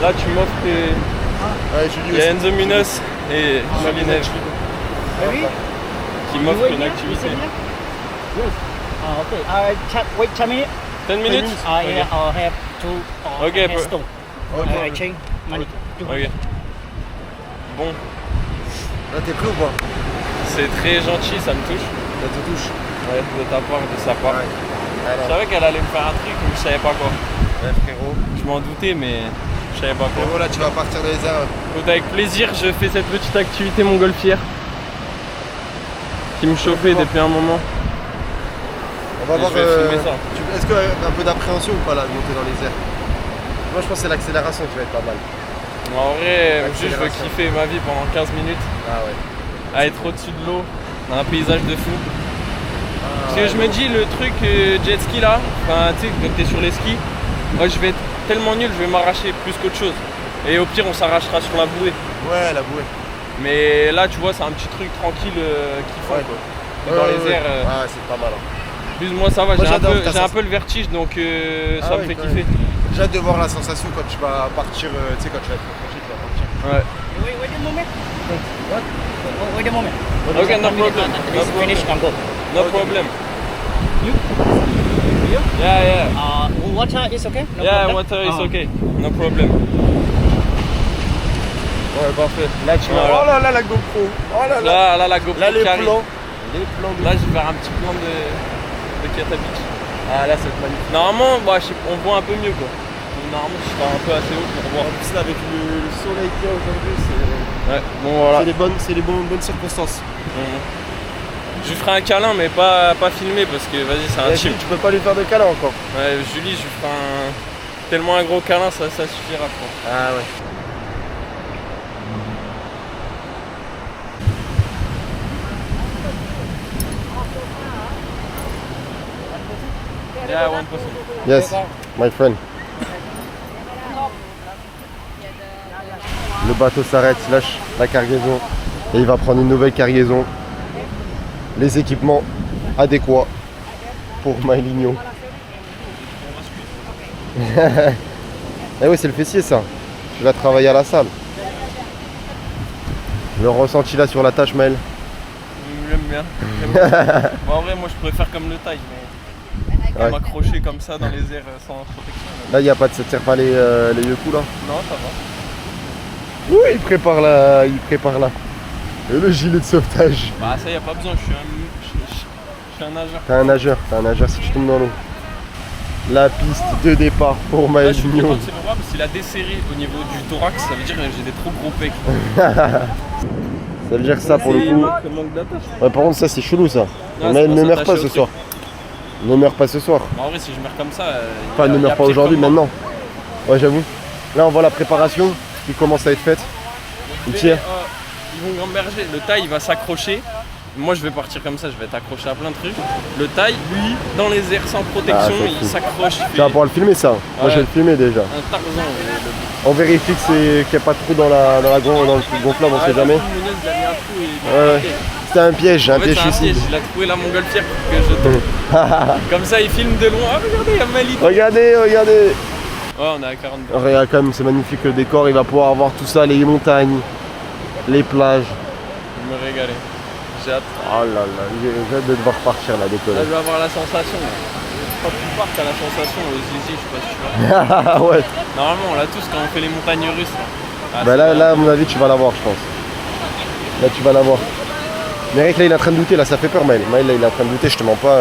Là, tu m'offres tes. Ouais, Il y a Enzo Munoz et Malinège qui m'offrent une activité. Okay. Wait 10 minutes. 10 minutes? Yeah, I'll have two Okay, headstone. Okay. I change money. Ok. Bon, Là, t'es pris ou pas? c'est très gentil, ça me touche. Ça te touche. Ouais, de ta part, de sa part. Je Alors, savais qu'elle allait me faire un truc, mais je savais pas quoi. ouais, frérot. Je m'en doutais, mais je savais pas quoi. Frérot, là, tu vas partir dans les airs. Donc avec plaisir, je fais cette petite activité montgolfière qui me chauffait depuis un moment. On va Et voir. je vais filmer ça. Est-ce qu'un peu d'appréhension ou pas là, de monter dans les airs? Moi, je pense que c'est l'accélération qui va être pas mal. En vrai, juste je veux kiffer ma vie pendant 15 minutes. Ah ouais. à être au-dessus de l'eau, dans un paysage de fou. Parce que je me dis, le truc jet ski là, enfin tu sais, quand t'es sur les skis, moi je vais être tellement nul, je vais m'arracher plus qu'autre chose. Et au pire, on s'arrachera sur la bouée. Ouais, la bouée. Mais là, tu vois, c'est un petit truc tranquille qui font quoi. Et dans les airs. Ah, c'est pas mal. Hein. Plus moi, ça va, Moi, j'ai j'adore un peu le vertige donc ça me fait kiffer. J'ai hâte de voir la sensation quand tu vas partir, tu sais, quand tu vas être proche, tu vas partir. Ouais. Wait a moment. Wait a moment. Okay, no problem. This finish can go. No problem. You? Yeah. Water is okay? No Yeah, problem? water is Ah. okay. No problem. Ouais, parfait. Là, tu vois. Voilà. Oh là là, la GoPro. Oh là là. Là, la GoPro Là, les qui arrive. plans. Les plans de. Là, je vais faire un petit plan de Kata Beach. Ah, là, c'est magnifique. Normalement, bah, on voit un peu mieux quoi. Normalement, je serai un peu assez haut pour voir. En plus, là, avec le soleil qu'il y a aujourd'hui, c'est. Ouais, bon voilà. C'est les bonnes circonstances. Je lui ferai un câlin, mais pas filmé parce que vas-y, c'est un Et chip. Julie, tu peux pas lui faire de câlin encore. Ouais, Julie, je lui ferai tellement un gros câlin, ça suffira, je pense. Ah ouais. Yeah, 1%. Yes, my friend. Le bateau s'arrête, lâche la cargaison et il va prendre une nouvelle cargaison. Les équipements adéquats pour Maëligno. Eh oui, c'est le fessier ça. Tu vas travailler à la salle. Le ressenti là sur la tâche, Maël. J'aime bien. Bon, en vrai, moi je pourrais faire comme le taille, mais Ouais. m'accrocher comme ça dans les airs sans protection. Là, il y a pas de, ça tire pas les yeux coups là. Non, ça va. Oui, il prépare là, Et le gilet de sauvetage. Bah, ça y a pas besoin, je suis un nageur. T'es un nageur si tu tombes dans l'eau. La piste de départ pour Là, je suis content Maëligno. de ses bras parce qu'il a desserré au niveau du thorax, ça veut dire que j'ai des trop gros pecs. Ça veut dire que ça pour le coup. C'est manque d'attache. Ouais, par contre, ça c'est chelou ça. Non, Mais c'est ne pas meurs s'attacher pas au ce truc. soir. Ne meurs pas ce soir. Bah, en vrai, si je meurs comme ça. Enfin, ne meurs pas aujourd'hui, maintenant. Ouais, j'avoue. Là, on voit la préparation qui commence à être faite. Il tire. Ils vont gamberger. Le taille, il va s'accrocher. Moi, je vais partir comme ça, je vais être accroché à plein de trucs. Le taille, lui, dans les airs sans protection, Ah, c'est il fou. s'accroche. Tu vas pouvoir le filmer ça. Moi, je vais Ouais. le filmer déjà. Un Tarzan. On vérifie que qu'il n'y a pas de trou dans le truc gonflable, on sait jamais. Munoz, il a mis un trou et Ouais, ouais. C'était un piège, En fait, c'est un suicide. piège. Il a trouvé la montgolfière pour que je tombe. Comme ça, il filme de loin. Ah, regardez, il y a Mali. Regardez. Ouais, on est à 42. Regarde quand même, c'est magnifique le décor. Il va pouvoir voir tout ça, les montagnes, les plages. Je vais me régaler. J'ai hâte. Oh là là, j'ai hâte de devoir partir là, Là, décoller. je vais avoir la sensation. Quand tu pars, t'as la sensation au zizi, je sais pas si tu vois. Ah ouais. Normalement, on l'a tous quand on fait les montagnes russes. Ah, Bah c'est là, à mon avis, tu vas l'avoir, je pense. Là, tu vas l'avoir. Mais Eric, là, il est en train de douter, là, ça fait peur, Maël. Maël, là, il est en train de douter, je te mens pas.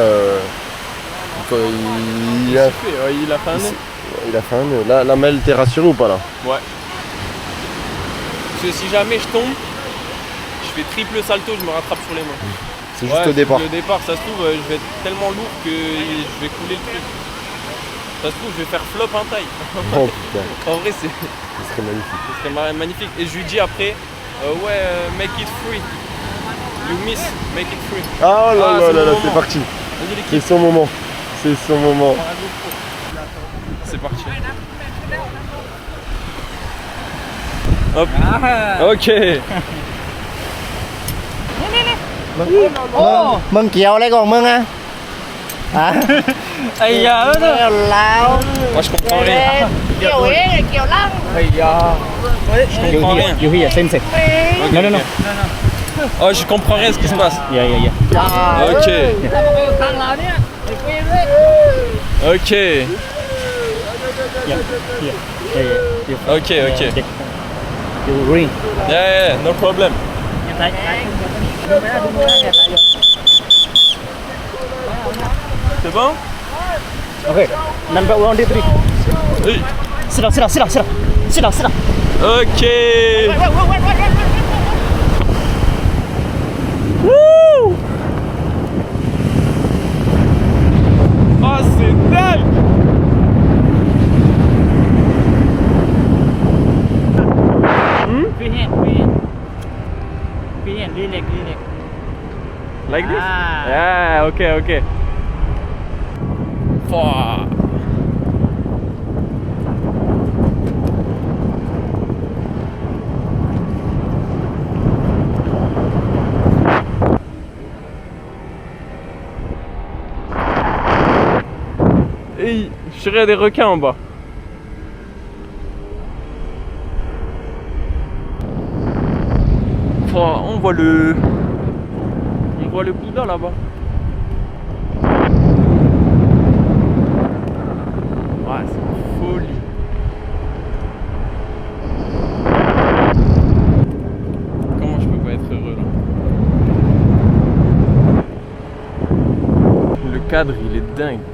Il a kiffé, ouais, il a fait un nœud. il a fait un nœud. Là, Maël, t'es rassuré ou pas, là? Ouais. Parce que si jamais je tombe, je fais triple salto, je me rattrape sur les mains. C'est juste Ouais, au départ. Le départ, ça se trouve, je vais être tellement lourd que je vais couler le truc. Ça se trouve, je vais faire flop un taille. Oh putain, En vrai, c'est ce serait magnifique. ce serait magnifique. Et je lui dis après, make it free. You miss, make it free. Ah oh là Ah, là c'est là mon là, moment. c'est parti. Vas-y, l'équipe. C'est son moment. C'est son moment. C'est parti. Hop. Ok. มึงเกี่ยวอะไรของมึงอะฮะ Aïe, Lao Moi, je comprends rien. เกี่ยวเองเกี่ยวล่าง Je comprends rien. You here, sensei. Ok, Non, non, ok. Oh, je comprends rien ce qui se passe. Yeah. Ok. Ok. Ok. You ring. Yeah, no problem. C'est bon? Okay. Number 1, 2, 3. Oui. Sit down. Ok. Oh, c'est dingue! Free hand. Relax. Like this? Ah. Yeah, okay. Fouah. Et je dirais, il y a des requins en bas. On voit le Bouddha là-bas. Ouais, c'est une folie. Comment je peux pas être heureux là? Le cadre, il est dingue.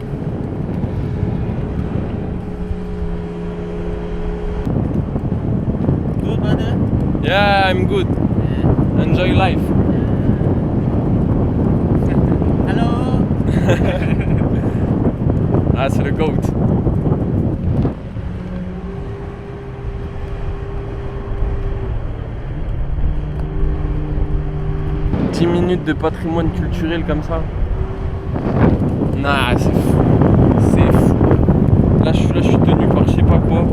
Good, brother. Yeah, I'm good. Enjoy life. Hello. Ah, c'est le GOAT. « 10 minutes de patrimoine culturel comme ça. Nah, c'est fou. C'est fou. Là, je suis tenu par je sais pas quoi.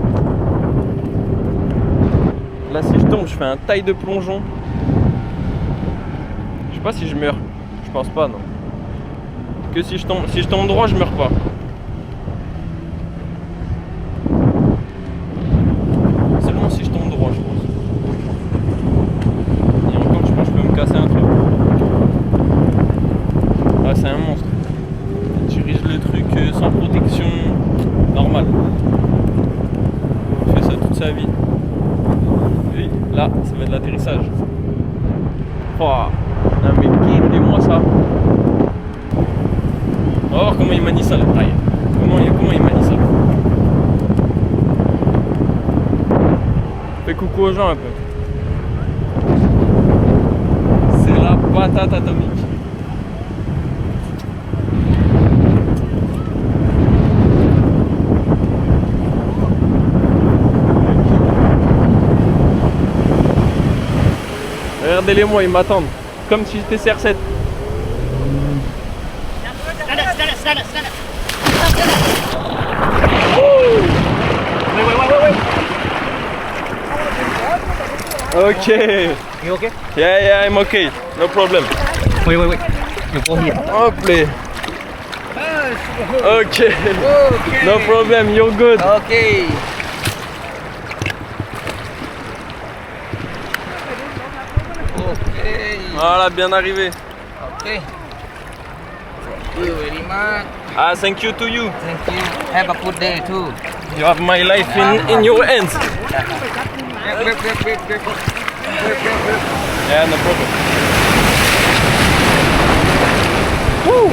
Là, si je tombe, je fais un taille de plongeon. Je sais pas si je meurs. Je pense pas, non. Que si je tombe droit, je meurs pas. Seulement si je tombe droit, je pense. Et encore, je pense que je peux me casser un truc. Ah, c'est un monstre. Il dirige le truc sans protection. Normal. Il fait ça toute sa vie. Et là, ça va être l'atterrissage. Oh, non mais guidez-moi ça. On va voir comment il manie ça le taille. Comment il manie ça. Fais coucou aux gens un peu. C'est la patate atomique. Regardez-les moi, ils m'attendent. Comme si j'étais CR7. Stand up. Okay. You okay? Yeah, I'm okay. No problem. Wait. You go here. Oh, play. Okay. No problem, you're good. Okay. Okay. Voilà, bien arrivé. Okay. Thank you very much. Ah, thank you to you. Thank you. Have a good day too. You have my life in your hands. Wait. Yeah, no problem. Woo!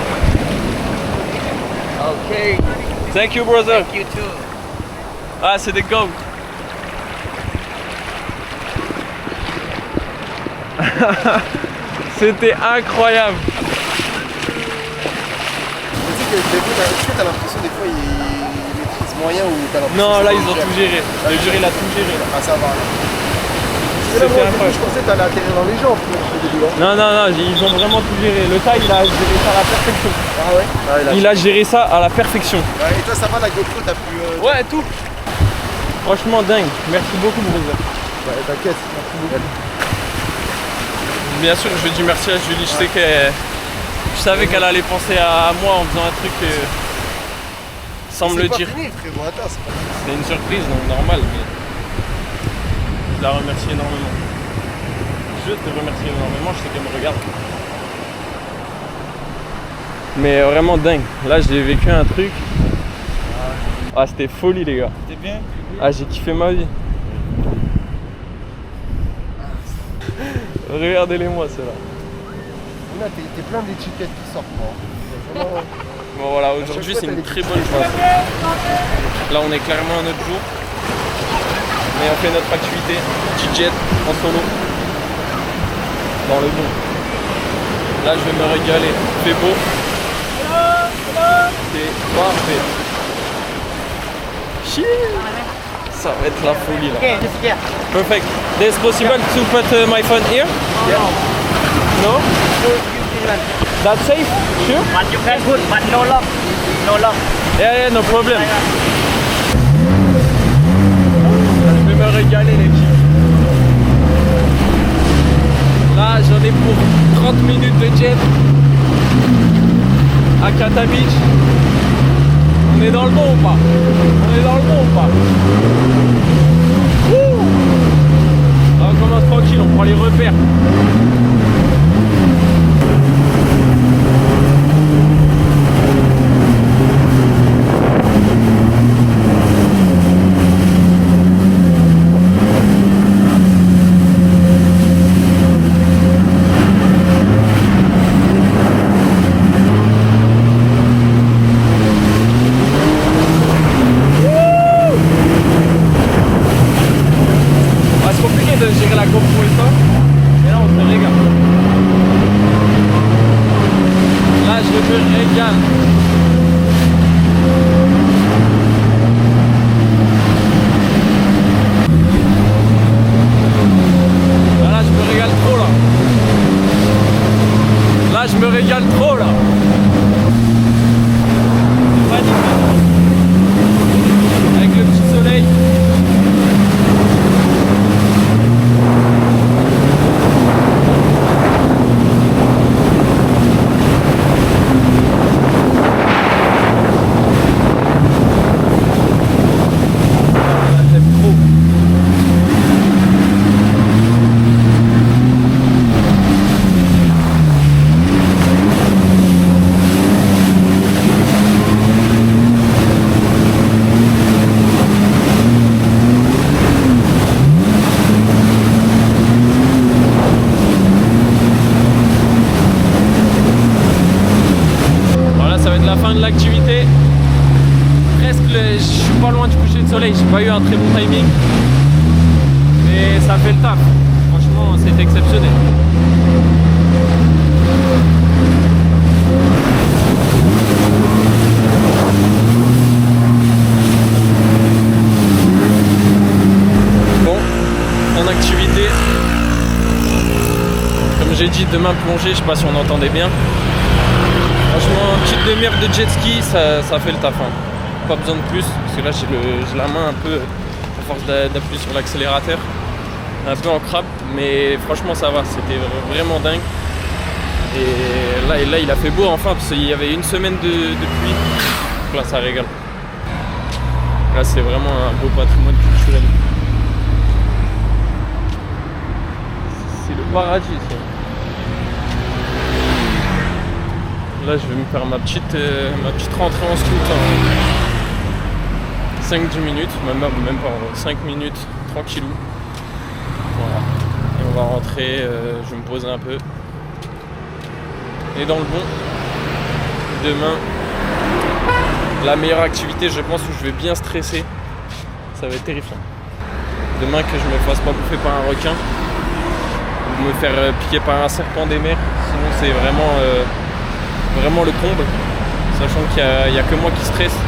Okay. Thank you, brother. Thank you too. Ah, c'est des goats. C'était incroyable. Tu sais que t'as l'impression des fois ils maîtrisent moyen ou t'as l'impression. Non, que là c'est ils ont gère. tout géré. Le jury il a tout géré là. Ah, ça va. C'était Là, moi, au début, incroyable. je pensais que t'allais atterrir dans les gens au début. Hein. Non, ils ont vraiment tout géré. Le taille il a géré ça à la perfection. Ah ouais. Il a géré ça à la perfection. Ouais, et toi, ça va, la GoPro, t'as pu. Ouais, tout. Franchement dingue. Merci beaucoup, brother. Ouais, t'inquiète, merci beaucoup. Bien sûr, je dis merci à Julie. Je savais qu'elle allait penser à moi en faisant un truc sans me le dire. C'est pas fini, frérot, attends, c'est pas fini. C'est une surprise, donc normal. Mais je la remercie énormément. Je te remercie énormément. Je sais qu'elle me regarde. Mais vraiment dingue. Là, j'ai vécu un truc. Ah, c'était folie, les gars. C'était bien? Ah, j'ai kiffé ma vie. Regardez-les-moi, ceux-là. Là, t'es plein d'étiquettes qui sortent, moi. Vraiment. Bon, voilà, aujourd'hui, c'est une très bonne journée. Là, on est clairement un autre jour. Mais on fait notre activité. Petit jet en solo. Dans le bon. Là, je vais me régaler. Il fait beau. C'est parfait. Ça va être la folie là. Okay, just here. Perfect. There's possible to put my phone here? No? No? So you can England. That's safe? Sure? But you can put, but no lock. No lock. Yeah, no problem. Je vais me régaler les filles. Là, j'en ai pour 30 minutes de jet à Kata Beach. On est dans le bon ou pas? On est dans le bon ou pas? Wouh! Là, on commence tranquille, on prend les repères. Je me régale trop là. Avec le petit soleil. L'activité, presque je suis pas loin du coucher de soleil, j'ai pas eu un très bon timing, mais ça fait le taf, franchement c'est exceptionnel. Bon, en activité, comme j'ai dit, demain plongée, je sais pas si on entendait bien. Franchement, petite demi-heure de jet ski, ça fait le taf. Hein. Pas besoin de plus, parce que là j'ai la main un peu, à force d'appuyer sur l'accélérateur, un peu en crabe, mais franchement ça va, c'était vraiment dingue. Et là il a fait beau enfin, parce qu'il y avait une semaine de pluie, donc là ça régale. Là c'est vraiment un beau patrimoine culturel. C'est le paradis ça. Là je vais me faire ma petite rentrée en scout en 5-10 minutes, même pas 5 minutes, tranquillou. Voilà. Et on va rentrer, je vais me poser un peu. Et dans le bon, demain, la meilleure activité je pense où je vais bien stresser, ça va être terrifiant. Demain que je me fasse pas bouffer par un requin, ou me faire piquer par un serpent des mers, sinon c'est vraiment le comble, sachant qu'il n'y a que moi qui stresse.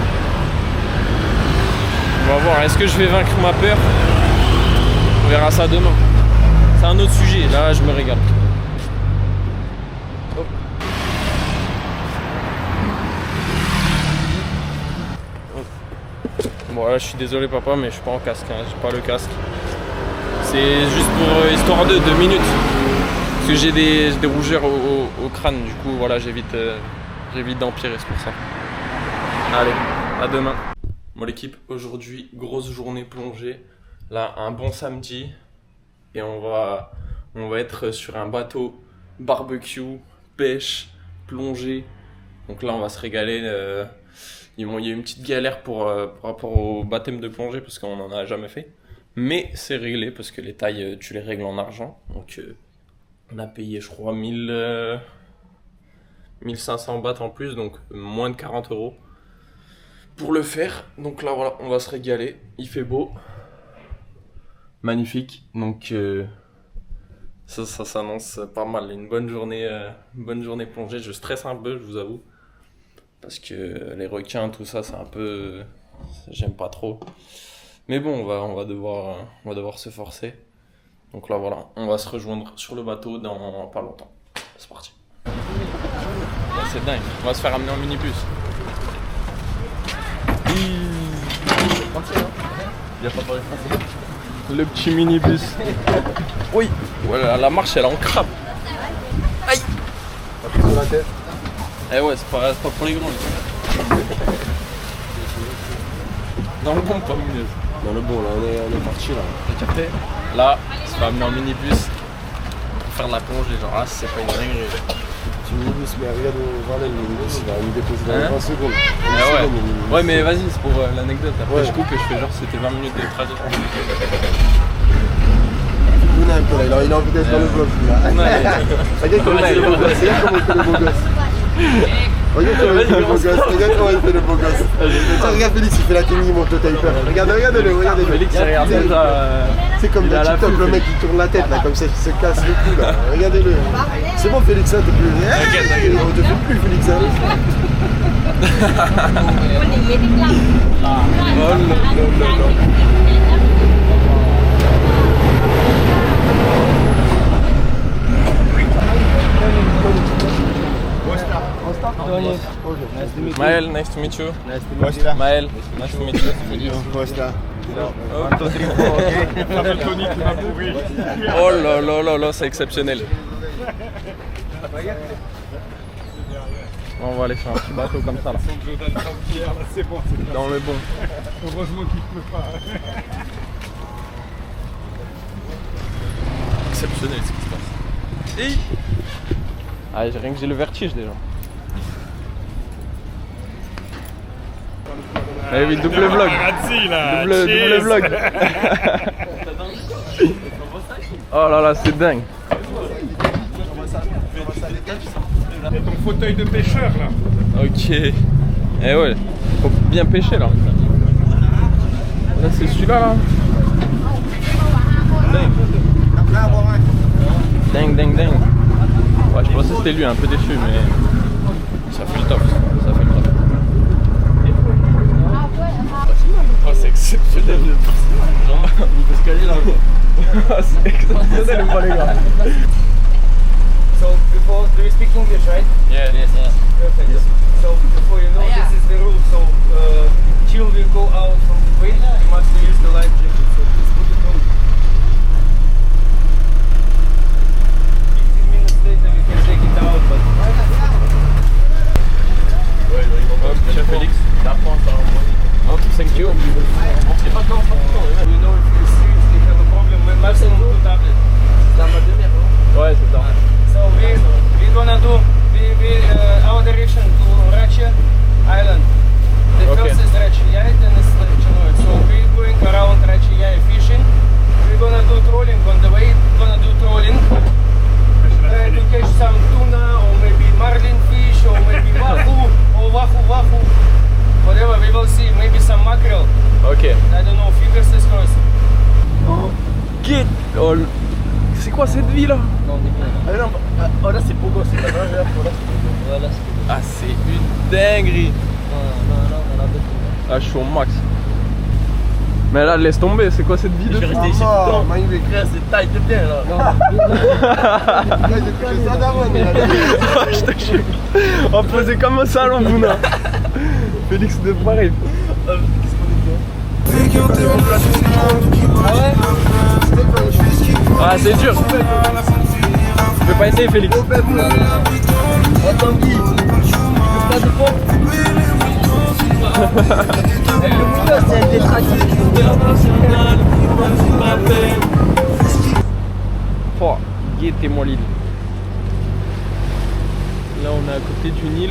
On va voir, est-ce que je vais vaincre ma peur? On verra ça demain. C'est un autre sujet, là je me régale. Hop. Bon là je suis désolé papa, mais je suis pas en casque, hein. J'ai pas le casque. C'est juste pour histoire de 2 minutes. Parce que j'ai des rougeurs au crâne, du coup voilà, j'évite d'empirer, c'est pour ça. Allez, à demain. Bon l'équipe, aujourd'hui, grosse journée plongée. Là, un bon samedi. Et on va être sur un bateau, barbecue, pêche, plongée. Donc là, on va se régaler. Il y a eu une petite galère par rapport au baptême de plongée, parce qu'on n'en a jamais fait. Mais c'est réglé, parce que les tailles, tu les règles en argent. Donc on a payé, je crois, 1500 bahts en plus, donc moins de 40 € pour le faire. Donc là, voilà, on va se régaler. Il fait beau. Magnifique. Donc ça s'annonce pas mal. Une bonne journée plongée. Je stresse un peu, je vous avoue. Parce que les requins, tout ça, c'est un peu... J'aime pas trop. Mais bon, on va devoir se forcer. Donc là, voilà, on va se rejoindre sur le bateau dans pas longtemps. C'est parti. C'est dingue. On va se faire amener en minibus. Il a pas parlé français. Le petit minibus. Oui. Voilà, la marche elle est en crabe. Aïe. Sur la tête. Eh ouais, c'est pas pour les grands. Dans le bon, pas Mounez. Dans le bon, là, on est parti là. T'as capté? Là, il se fait amener en minibus pour faire de la plongée. Genre, là, c'est pas une dinguerie. Tu minibus, mais regarde où va le minibus, il va nous déposer dans 20 secondes. Ah ouais. Ouais, mais vas-y, c'est pour l'anecdote. Après, Ouais. je coupe et je fais genre c'était 20 minutes de trajet. Mouna un peu là, il a envie d'être dans le vlog. Regarde comment il fait le beau gosse. Regarde comment il fait le beau gosse. Regarde comment il fait le beau gosse. Regarde comment il fait le beau gosse. Tiens, regarde Félix, il fait la tenue, il monte le taper. Regardez-le, regardez-le. Félix, il regarde déjà. C'est comme dans TikTok, le mec qui tourne la tête là, comme ça, il se casse le cou là. Regardez-le. C'est bon Félix, hein, t'es plus. On te fait plus Félix, hein. Maël, nice to meet you. Maël, nice to meet you. Oh là là là là, c'est exceptionnel. On va aller faire un petit bateau comme ça là. Dans le bon. Heureusement qu'il ne pleut pas. Exceptionnel ce qui se passe. Et... Ah, rien que j'ai le vertige déjà. Eh oui, double vlog. Double vlog. Oh là là, c'est dingue. Et ton fauteuil de pêcheur là. Ok. Eh ouais, faut bien pêcher là. Là c'est celui-là là. Dingue, dingue, dingue. Ouais, je pensais que c'était lui, un peu déçu, mais ça fait le top. Ça fait le top. Oh, c'est exceptionnel le c'est exceptionnel ou pas les gars? So before, do you speak English, right? Yeah. Yes, yes. Perfect. So before you know, this is the rule. So chill will go out from the wind. You must use the life jacket. So please put it on. 15 minutes later we can take it out, but Hop, monsieur Félix. Hop, thank you. you know if you seriously have a problem, we maximum 2 tablets. Ouais, c'est ça. So we gonna do our direction to Racha Island. The Okay. first is Rachiyai, then is Rachinoy. So we're going around Rachiyai fishing. We're gonna do trolling on the way. Gonna do trolling. Try to catch some tuna or maybe marlin fish or maybe wahoo or wahoo. Whatever, we will see. Maybe some mackerel. Ok. I don't know, fingers crossed. Get. Oh, c'est quoi cette vie là? Oh là c'est Pogo, c'est pas grave, voilà c'est Pogo. Ah, c'est une dinguerie. Non, on a d'autres. Ah, je suis au max. Mais là, laisse tomber, c'est quoi cette vie de Je vais fou? rester ici tout le temps. Magnifique. Frère, c'est taille de bien là. Là, j'ai touché ça d'avant, mais là, Je te jure. On va poser comme un salon, Bouna. Félix de Paris. Ah, c'est dur. Tu peux pas essayer, Félix? Oh, guettez-moi l'île. Là, on est à côté d'une île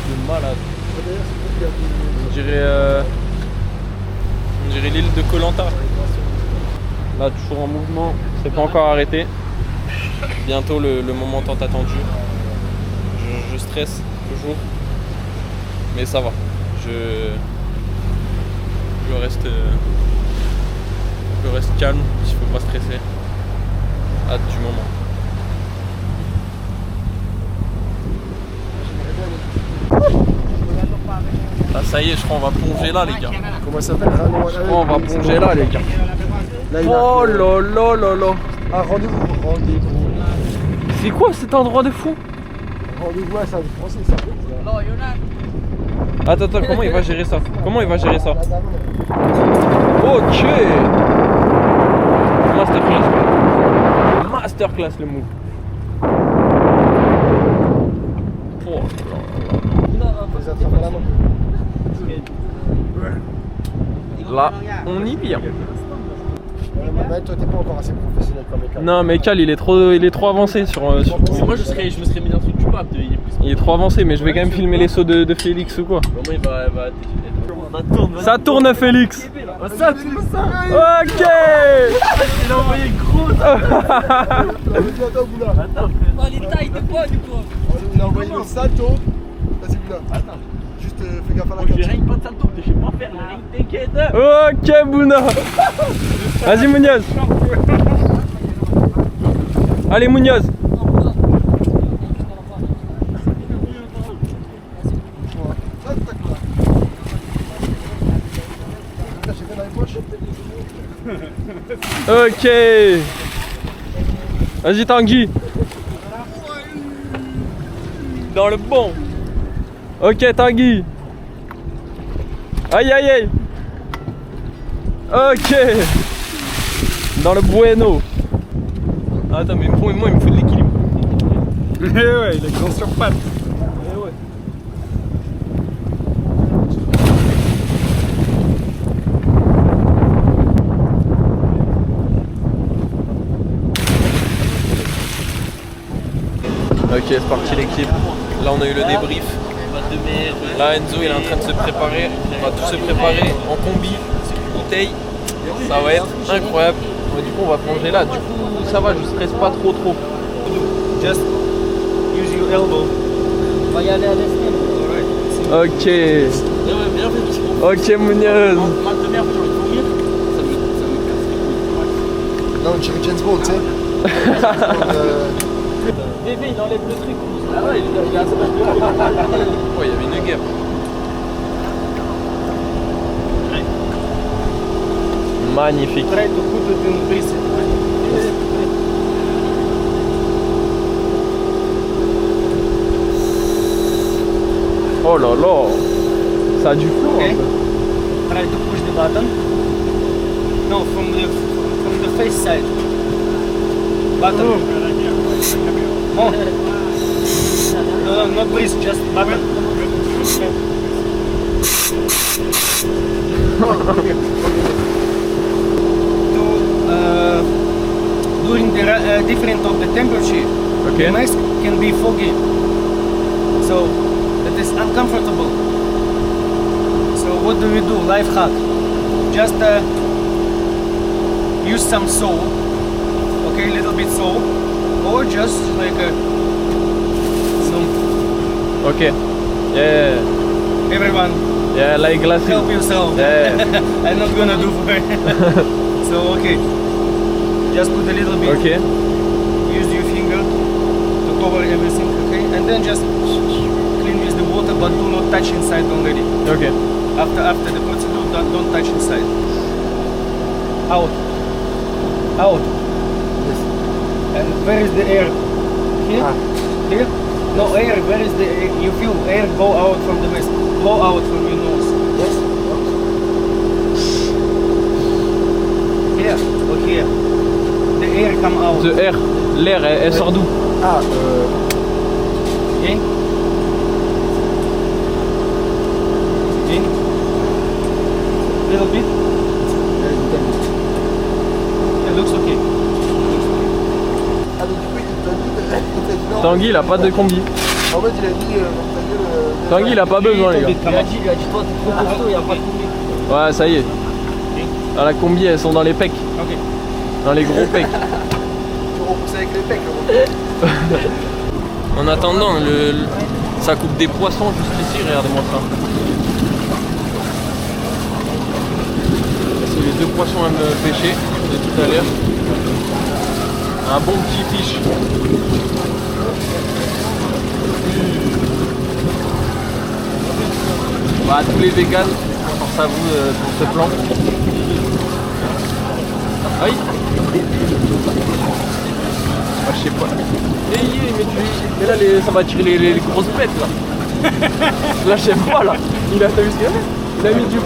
de malade. On dirait l'île de Koh Lanta. Là, toujours en mouvement, c'est pas encore arrêté. Bientôt le moment tant attendu. Je stresse toujours, mais ça va. Je reste calme, il faut pas stresser. Hâte du moment. Ah, ça y est, je crois qu'on va plonger là, les gars. comment ça s'appelle? Je crois qu'on va plonger là, les gars. Là, il a- Oh là là là là. Ah, rendez-vous. C'est C'est quoi cet endroit de fou? Rendez-vous à ça, français, ça. Attends, comment il va gérer ça? Comment il va gérer ça? Ok. Masterclass. Masterclass le move. Oh. Là, on y vient. Ouais, toi t'es pas encore assez professionnel comme Ekal. Non mais Cal il est trop avancé sur Moi je me serais mis un truc du bas, il est trop avancé, mais je vais quand même filmer les sauts de Félix ou quoi. Comment il va Ça tourne Félix. Ça tourne ça. Ok. Il a envoyé gros. Attends Boula. Oh les tailles de quoi du coup? Il a envoyé le salto. Vas-y Boula. Attends. Juste fais gaffe à la carte. J'ai rien pas de salto, je sais pas faire le ring, t'inquiète. Ok Bouna. Vas-y Munoz. Allez Munoz. Ok. Vas-y Tanguy. Dans le bon. Ok Tanguy. Aïe aïe aïe. Ok. Dans le bueno. Attends mais moi il me faut de l'équilibre. Ouais, il est grand sur pattes. Ok, c'est parti l'équipe. Là on a eu le débrief. Là Enzo il est en train de se préparer. On va tous se préparer en combi, bouteille. Ça va être incroyable. Mais du coup on va plonger là. Du coup ça va, je stresse pas trop. Just use your elbow. Ok. Ok Munoz. Non, on dirait James Bond, tu sais. Bébé il enlève le truc. Ah ouais, il a Ouais, il y avait une guerre. Magnifique. Try to put it in this. Oh là là. Ça a du flow Okay. un peu. Try to push the button. No, from the face side. Button. More. No, not please, just button. During the difference of the temperature, Okay. the mask can be foggy, so it is uncomfortable. So what do we do? Life hack: just use some salt, okay, little bit salt, or just like some. Ok. Yeah. Everyone, Yeah, like glasses. help yourself. Yeah. I'm not gonna do for it. So okay, just put a little bit. Ok. Use your finger to cover everything, okay? And then just clean with the water, but do not touch inside already. Ok. After the procedure, don't touch inside. Out. Out. And where is the air? Here? Here? No air. Where is the air? You feel air go out from the waist. Blow out from your nose. Yes? Here or here? The air come out. The air. L'air, elle sort d'où? Ah, In. In. Little bit. It looks okay. ah, mais du coup, il t'a dit non. Tanguy il a pas de combi. En fait, il a dit ta gueule. Tanguy il a pas besoin les gars. Il a dit toi t'es trop costaud, il n'y a pas de combi. Ouais ça y est. Dans la combi elles sont dans les pecs. Ok. Dans les gros pecs. Tu repousses avec les pecs. En attendant, ça coupe des poissons juste ici, regardez-moi ça. C'est les 2 poissons à me pêcher de tout à l'heure. Un bon petit fiche. Bah, tous les vegans, force à vous pour ce plan. Aïe. je sais pas. Mais là, ça va attirer les grosses bêtes là. Là, je sais pas là. T'as vu ce qu'il a fait? Il a mis du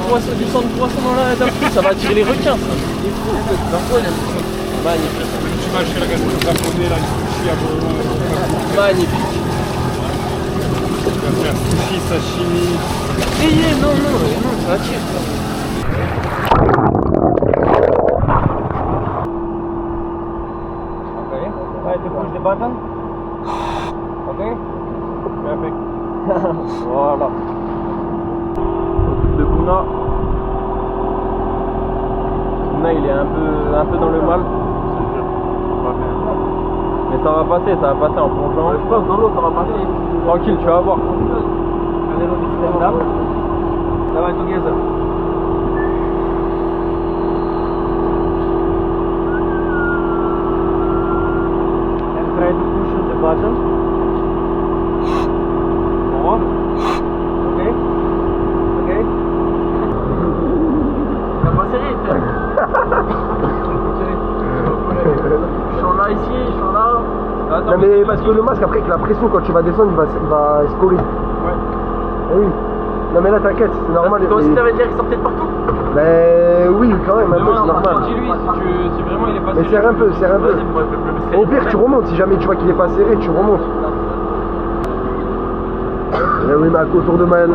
sang de poisson dans la truc, ça va attirer les requins ça. Il est fou en fait. Magnifique. Tu vas chez la gastronomie japonais, là, ici à Bordeaux. Magnifique. Tu vas faire sushi, sashimi. Non, ça attire. Okay. Try to push the button. Okay. Perfect. Voilà. De Buna. Buna il est un peu dans le mal. Mais ça va passer en plongeant. Je pense dans l'eau ça va passer. Tranquille, tu vas voir. Allez, stand up. Давай together. And try to push the button. More. Okay. Okay. Ça va passer vite. Je suis là ici, je suis là. Non mais parce que le masque après avec la pression quand tu vas descendre il va se coller. Ouais. Eh oui. Non mais là t'inquiète, c'est normal. Toi aussi t'avais dit qu'il sortait de partout. Mais oui quand même, un peu, c'est normal. Dis-lui si vraiment il est pas Mais serre un peu, serre un peu. Au pire tu remontes, si jamais tu vois qu'il est pas serré, tu remontes. Eh oui Mac, autour de Maël.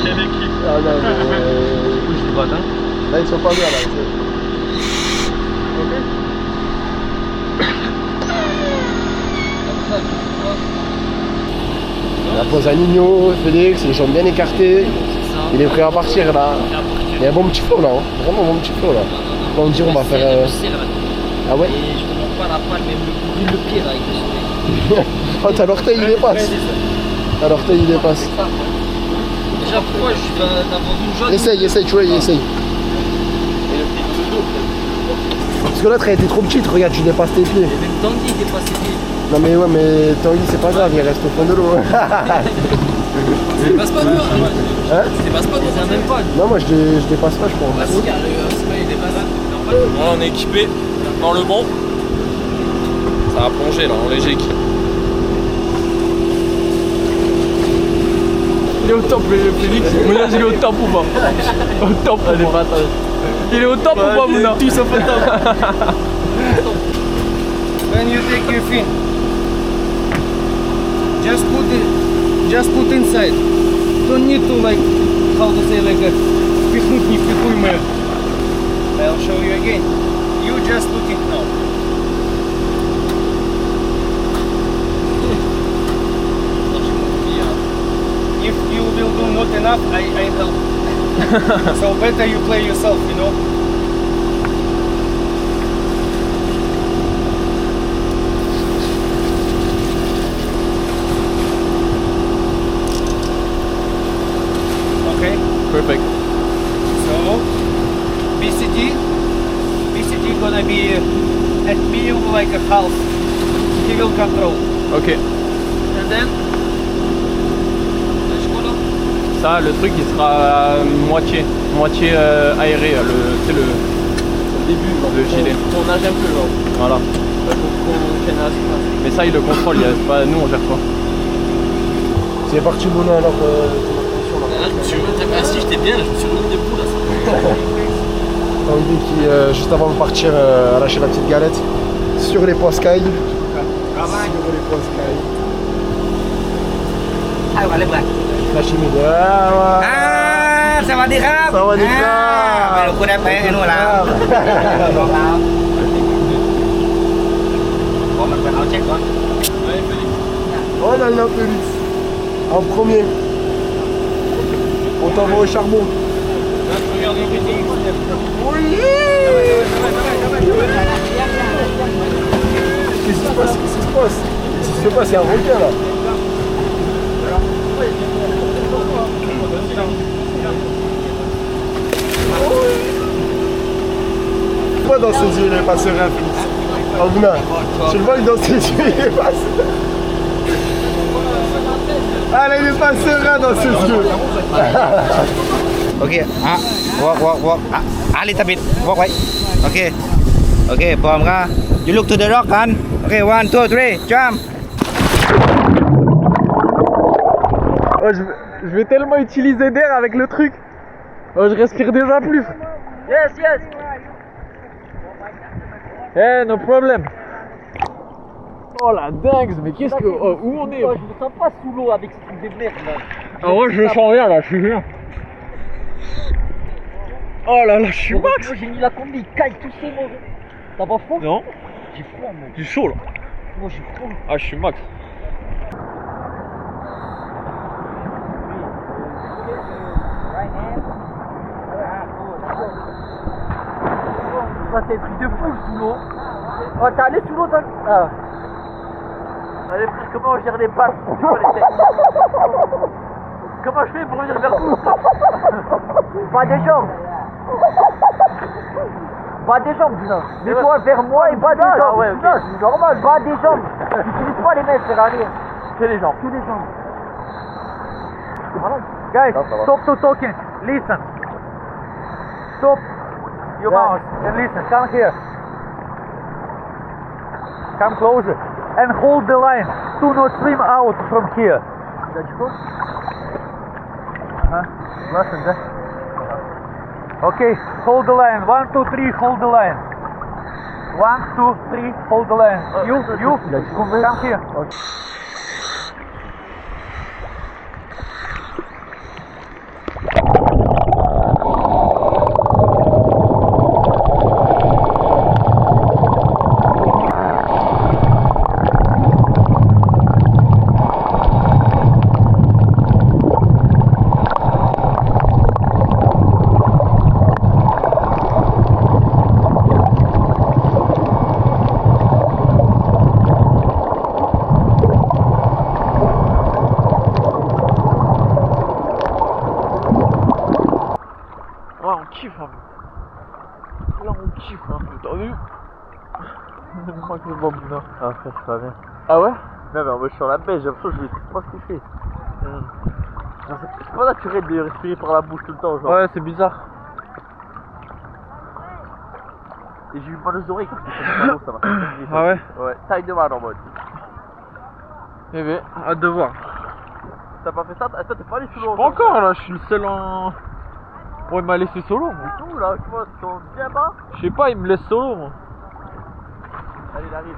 Quelle équipe? Ah non mais... Là ils sont pas bien là. La pose à Nino, Félix, les jambes bien écartées. Il est prêt à partir là. Il y a un bon petit flow là, hein. Vraiment un bon petit flow là. Là on dit on va faire... Ah ouais? Et je comprends pas la pointe, même le pied là, avec le soleil. Oh t'as l'orteil il dépasse. T'as l'orteil il dépasse. Déjà, pourquoi je suis d'avoir une jaune? Essaye, tu vois, essaye. Parce que l'autre elle était trop petite, regarde, tu dépasses tes pieds. Même Tanguy il dépasse ses pieds. Non mais ouais, mais Tanguy c'est pas grave, il reste au fond de l'eau. Tu dépasses pas toi? Hein? Tu dépasses pas toi? Même pas. Non, moi je dépasse pas, je pense. Bah si, il dépasse. Voilà, on est équipé dans le bon. Ça va plonger là, en léger. Il est au top, Félix. Mouna, il est au top ou pas? Au top ou pas? Il est au top ou pas, Mouna? Tous sauf au top. When you take your fin, just put inside. Don't need to like, how to say like a впихнуть, не впихуемое. I'll show you again. You just put it now. If you will do not enough, I help. So better you play yourself, you know. Okay. Perfect. So BCD gonna be at me like a half. He will control. Ok. And then Ça, le truc, il sera moitié aéré, c'est le début, le gilet. On nage un peu là. Voilà. Mais ça, il le contrôle, pas, nous, on gère pas. C'est parti, Mouna, alors. Là, je me suis assis, j'étais bien, je me suis remis debout là. Tanguy qui, juste avant de partir, a lâché la petite galette sur les pois sky. Sur les pois sky. Ah, vale, black. La chimie. Ah, สวัสดีครับ สวัสดีครับ ไม่รู้คุณได้ไปไอ้นู่นแล้วผมมันเป็นเอาเช็คก่อน Oh là là, Félix. En premier. On t'envoie au charbon. Oui. Qu'est-ce qui se passe? Qu'est-ce qui se passe? Qu'est-ce qui se passe? Il y a un requin là. Pourquoi dans ses yeux il est pas serein, Félix? Alvina, tu le vois que dans ses yeux il est pas serein. Ah là il est pas serein dans ses yeux. Ok, walk, a little bit, walk away. Ok. โอเคพร้อมครับ You look to the rock กันโอเค 1 2 3 jump Oh, je vais tellement utiliser d'air avec le truc. Oh, je respire déjà plus. Yes, yes. Eh, no problem. Oh la dingue, mais qu'est-ce que... Oh, où on est? Oh, je me sens pas sous l'eau avec ce truc de merde là. Ah ouais, je sens rien là, je suis bien. Oh là là, je suis max. Moi j'ai mis la combi, caille tout c'est mon. T'as pas froid? Non, J'ai froid moi. du chaud là. Moi j'ai froid. Ah, je suis max. Ça c'est un truc de fou sous l'eau. Oh t'es allé sous l'eau toi? Ah. Allez frère, comment on gère les pattes? Tu vois les têtes. Comment je fais pour venir vers vous? Pas des jambes. Pas des jambes, putain. Mets-toi vers moi et pas des jambes. Ah ouais, ok. Non, c'est normal, pas des jambes. N'utilise pas les mains, c'est rien. Que les jambes. Que les jambes. Guys, stop to talking. Listen. Stop your mouth and listen. Come here. Come closer. And hold the line. Do not swim out from here. Listen, okay, hold the line. 1, 2, 3, hold the line. 1, 2, 3, hold the line. You, come here. Ouais, on kiffe un peu. Là, on kiffe un peu, t'as vu? Moi, je vois bien. Ah frère, c'est pas bien. Ah ouais? Non mais moi je suis sur la pêche, j'ai l'impression que je sais pas ce qu'il fait. C'est pas naturel de respirer par la bouche tout le temps, genre. Ouais, c'est bizarre. Et j'ai eu mal aux oreilles quand j'étais sur le ça va. Ah ouais? Ouais, taille de mal en mode. Eh ben, hâte de voir. T'as pas fait ça? Toi t'es pas allé sous l'eau? Pas encore là, je suis le seul en... Bon, il m'a laissé solo, moi. Mais tout là, tu vois, ils sont bien bas. Je sais pas, il me laisse solo, moi. Allez, il arrive.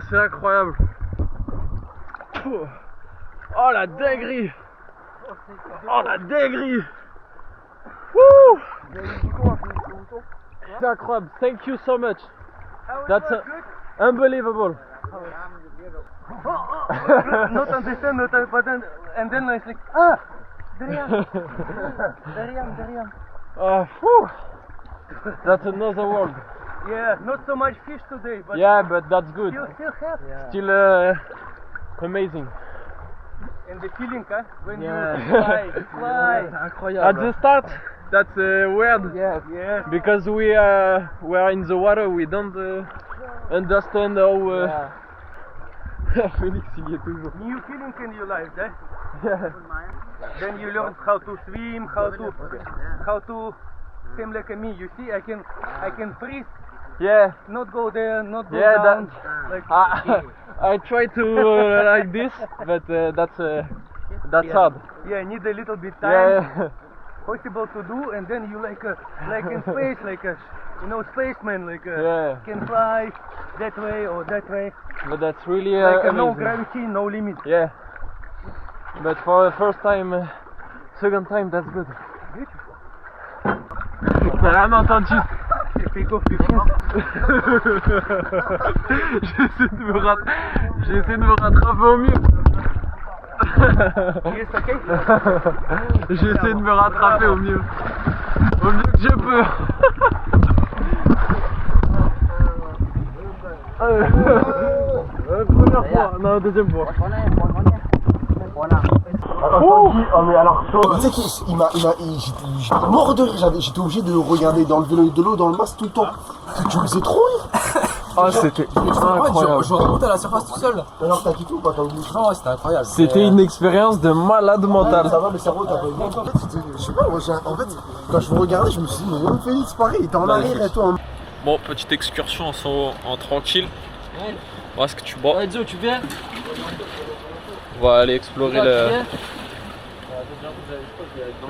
C'est incroyable. Oh la dinguerie. Oh la dinguerie. C'est incroyable. Thank you so much. That's unbelievable. Not understand, but then, and then it's like, Dariam. Whew. That's another world. Yeah, not so much fish today, but Yeah, but that's good. you still have. Still amazing. And the feeling, when Yeah. you fly. At the start, that's weird. Yes. Because we are in the water, we don't understand how. Félix, il y est toujours. New feeling in your life, eh? Yeah. Then you learn how to swim, how to same like me. You see, I can freeze, Yeah. not go there, not go Yeah, down. Like, I try to like this, but that's hard. yeah, need a little bit time. Yeah. Possible to do, and then you like in space, like a spaceman, like Yeah. can fly that way or that way. But that's really Like no amazing. gravity, no limit. Yeah. But for the first time, second time, that's good. T'as rien entendu? J'ai fait go plus J'essaie de me rattraper au mieux. Yes, okay. J'essaie de me rattraper au mieux que je peux. Première fois, non, deuxième fois. Mais alors, tu sais qu'il m'a, j'étais mort de rire, j'étais obligé de regarder dans le vélo de l'eau dans le masque tout le temps. Tu me faisais trop rire. Ah, c'était incroyable. Je remonte à la surface tout seul. Alors t'as quitté ou pas, t'as oublié? Non, c'était incroyable. C'était une expérience de malade mental. Ça va, le cerveau, t'as pas oublié. En fait, je sais pas, moi, en fait, quand je vous regardais, je me suis dit, mais même Félix, pareil, il était en arrière et toi. Bon, petite excursion en tranquille. On va ce que tu bois. Ouais, Joe, tu viens? On va aller explorer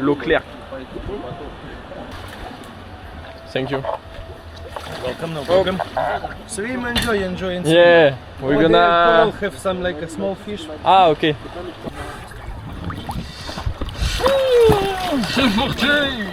l'eau claire. Thank you. Welcome, no problem. Swim, enjoy. Yeah, we're gonna have some like a small fish. Ah, ok. C'est parti!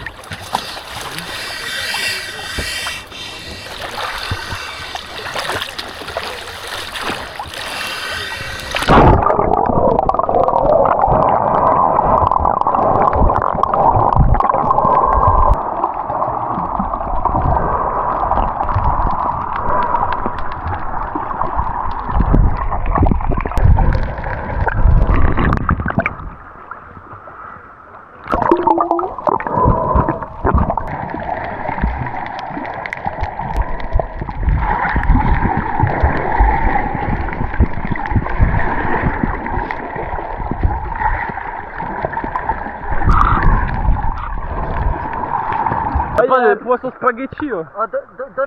Poisson spaghetti. Tu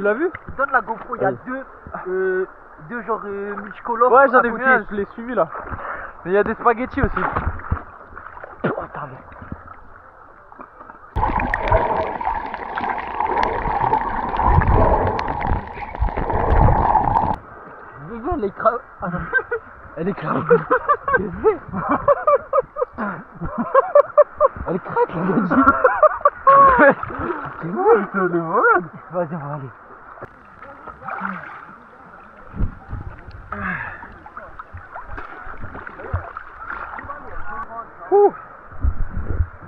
l'as vu? Donne la GoPro, il y a deux genres multicolores. Ouais, j'en ai vu un, je l'ai suivi là. Mais il y a des spaghettis aussi. Elle est crave. Ah non. Elle est crave. Elle craque la gadget. C'est vrai, c'est le malade. Vas-y, on va aller.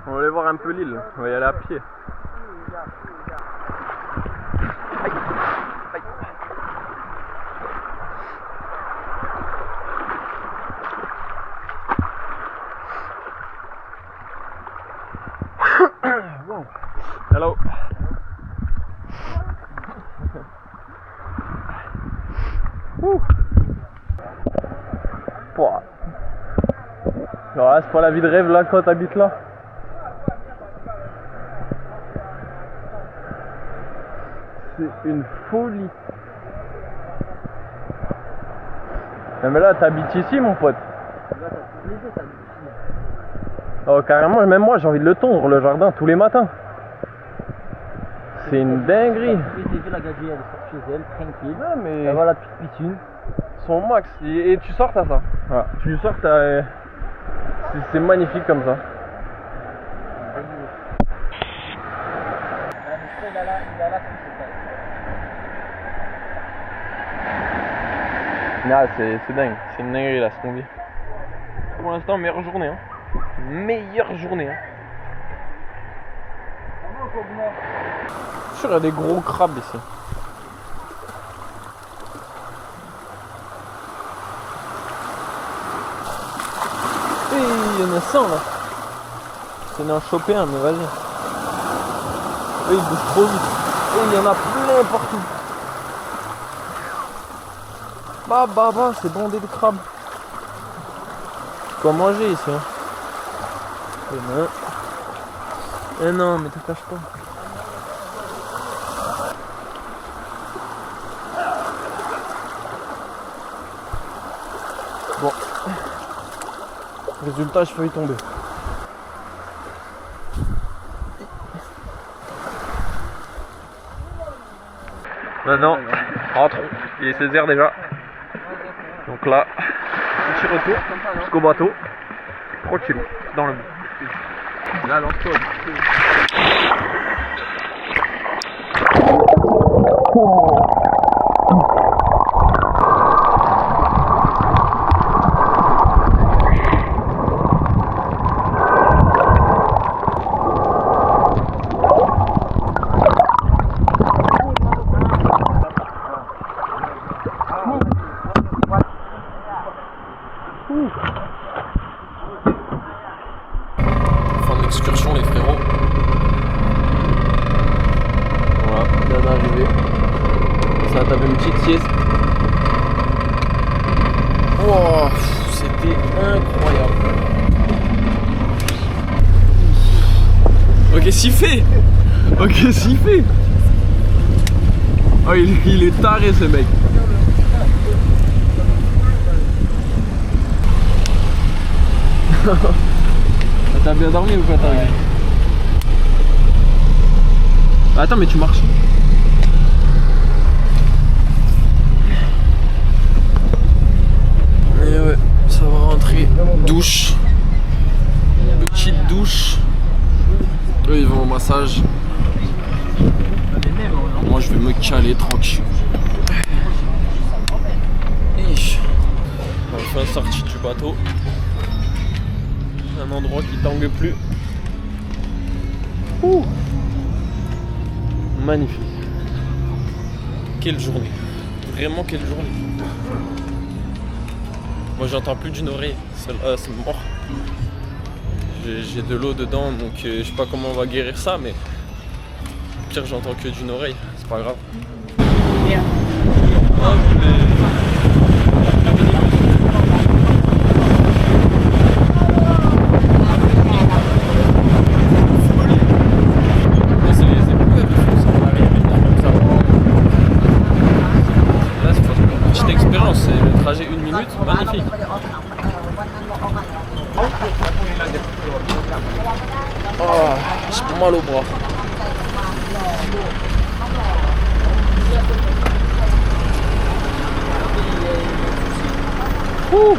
On va aller voir un peu l'île, on va y aller à pied. Wow. Hello. Pouah. Alors là, c'est pas la vie de rêve là quand t'habites là. C'est une folie. Non mais là t'habites ici mon pote. Oh carrément, même moi j'ai envie de le tondre le jardin tous les matins. C'est une dinguerie. J'ai vu la gadget, elle est chez elle, tranquille. Ouais, mais Elle va la petite piscine. son max. Et tu sors t'as ça. Voilà. Tu sors t'as... C'est magnifique comme ça. Ah, c'est dingue, c'est une dinguerie là ce qu'on vit. Pour l'instant, meilleure journée. Hein. Meilleure journée. Hein. Je suis sûr qu'il y a des gros crabes ici. Il y en a 100 là. C'est d'en choper un, mais vas-y. Eux ils bougent trop vite. Et il y en a plein partout. Bah, c'est bondé de crabes. Quoi manger ici hein. Eh non, mais te cache pas. Bon. Résultat, je failli tomber. Maintenant, rentre. Il est 16h déjà. Donc là, petit retour jusqu'au bateau. Tranquille, dans le bout. Là, lance-toi. Fin d'excursion les frérots. Voilà, bien d'arriver. Ça va taper une petite sieste. Wow, c'était incroyable. Ok, s'y fait. Ok, s'y fait. Oh, il est taré ce mec. T'as bien dormi ou quoi t'as ouais. Attends mais tu marches. Et ouais, ça va rentrer. Douche. Petite douche. Eux ils vont au massage. Moi je vais me caler tranquille. Enfin sorti du bateau. Un endroit qui tangue plus. Ouh. Magnifique. Quelle journée. Vraiment quelle journée. Moi j'entends plus d'une oreille. Celle-là c'est mort. J'ai de l'eau dedans donc je sais pas comment on va guérir ça mais au pire j'entends que d'une oreille. C'est pas grave. Yeah. Ah, trajet 1 minute, magnifique. Oh, j'ai pas mal au bras. Ouh.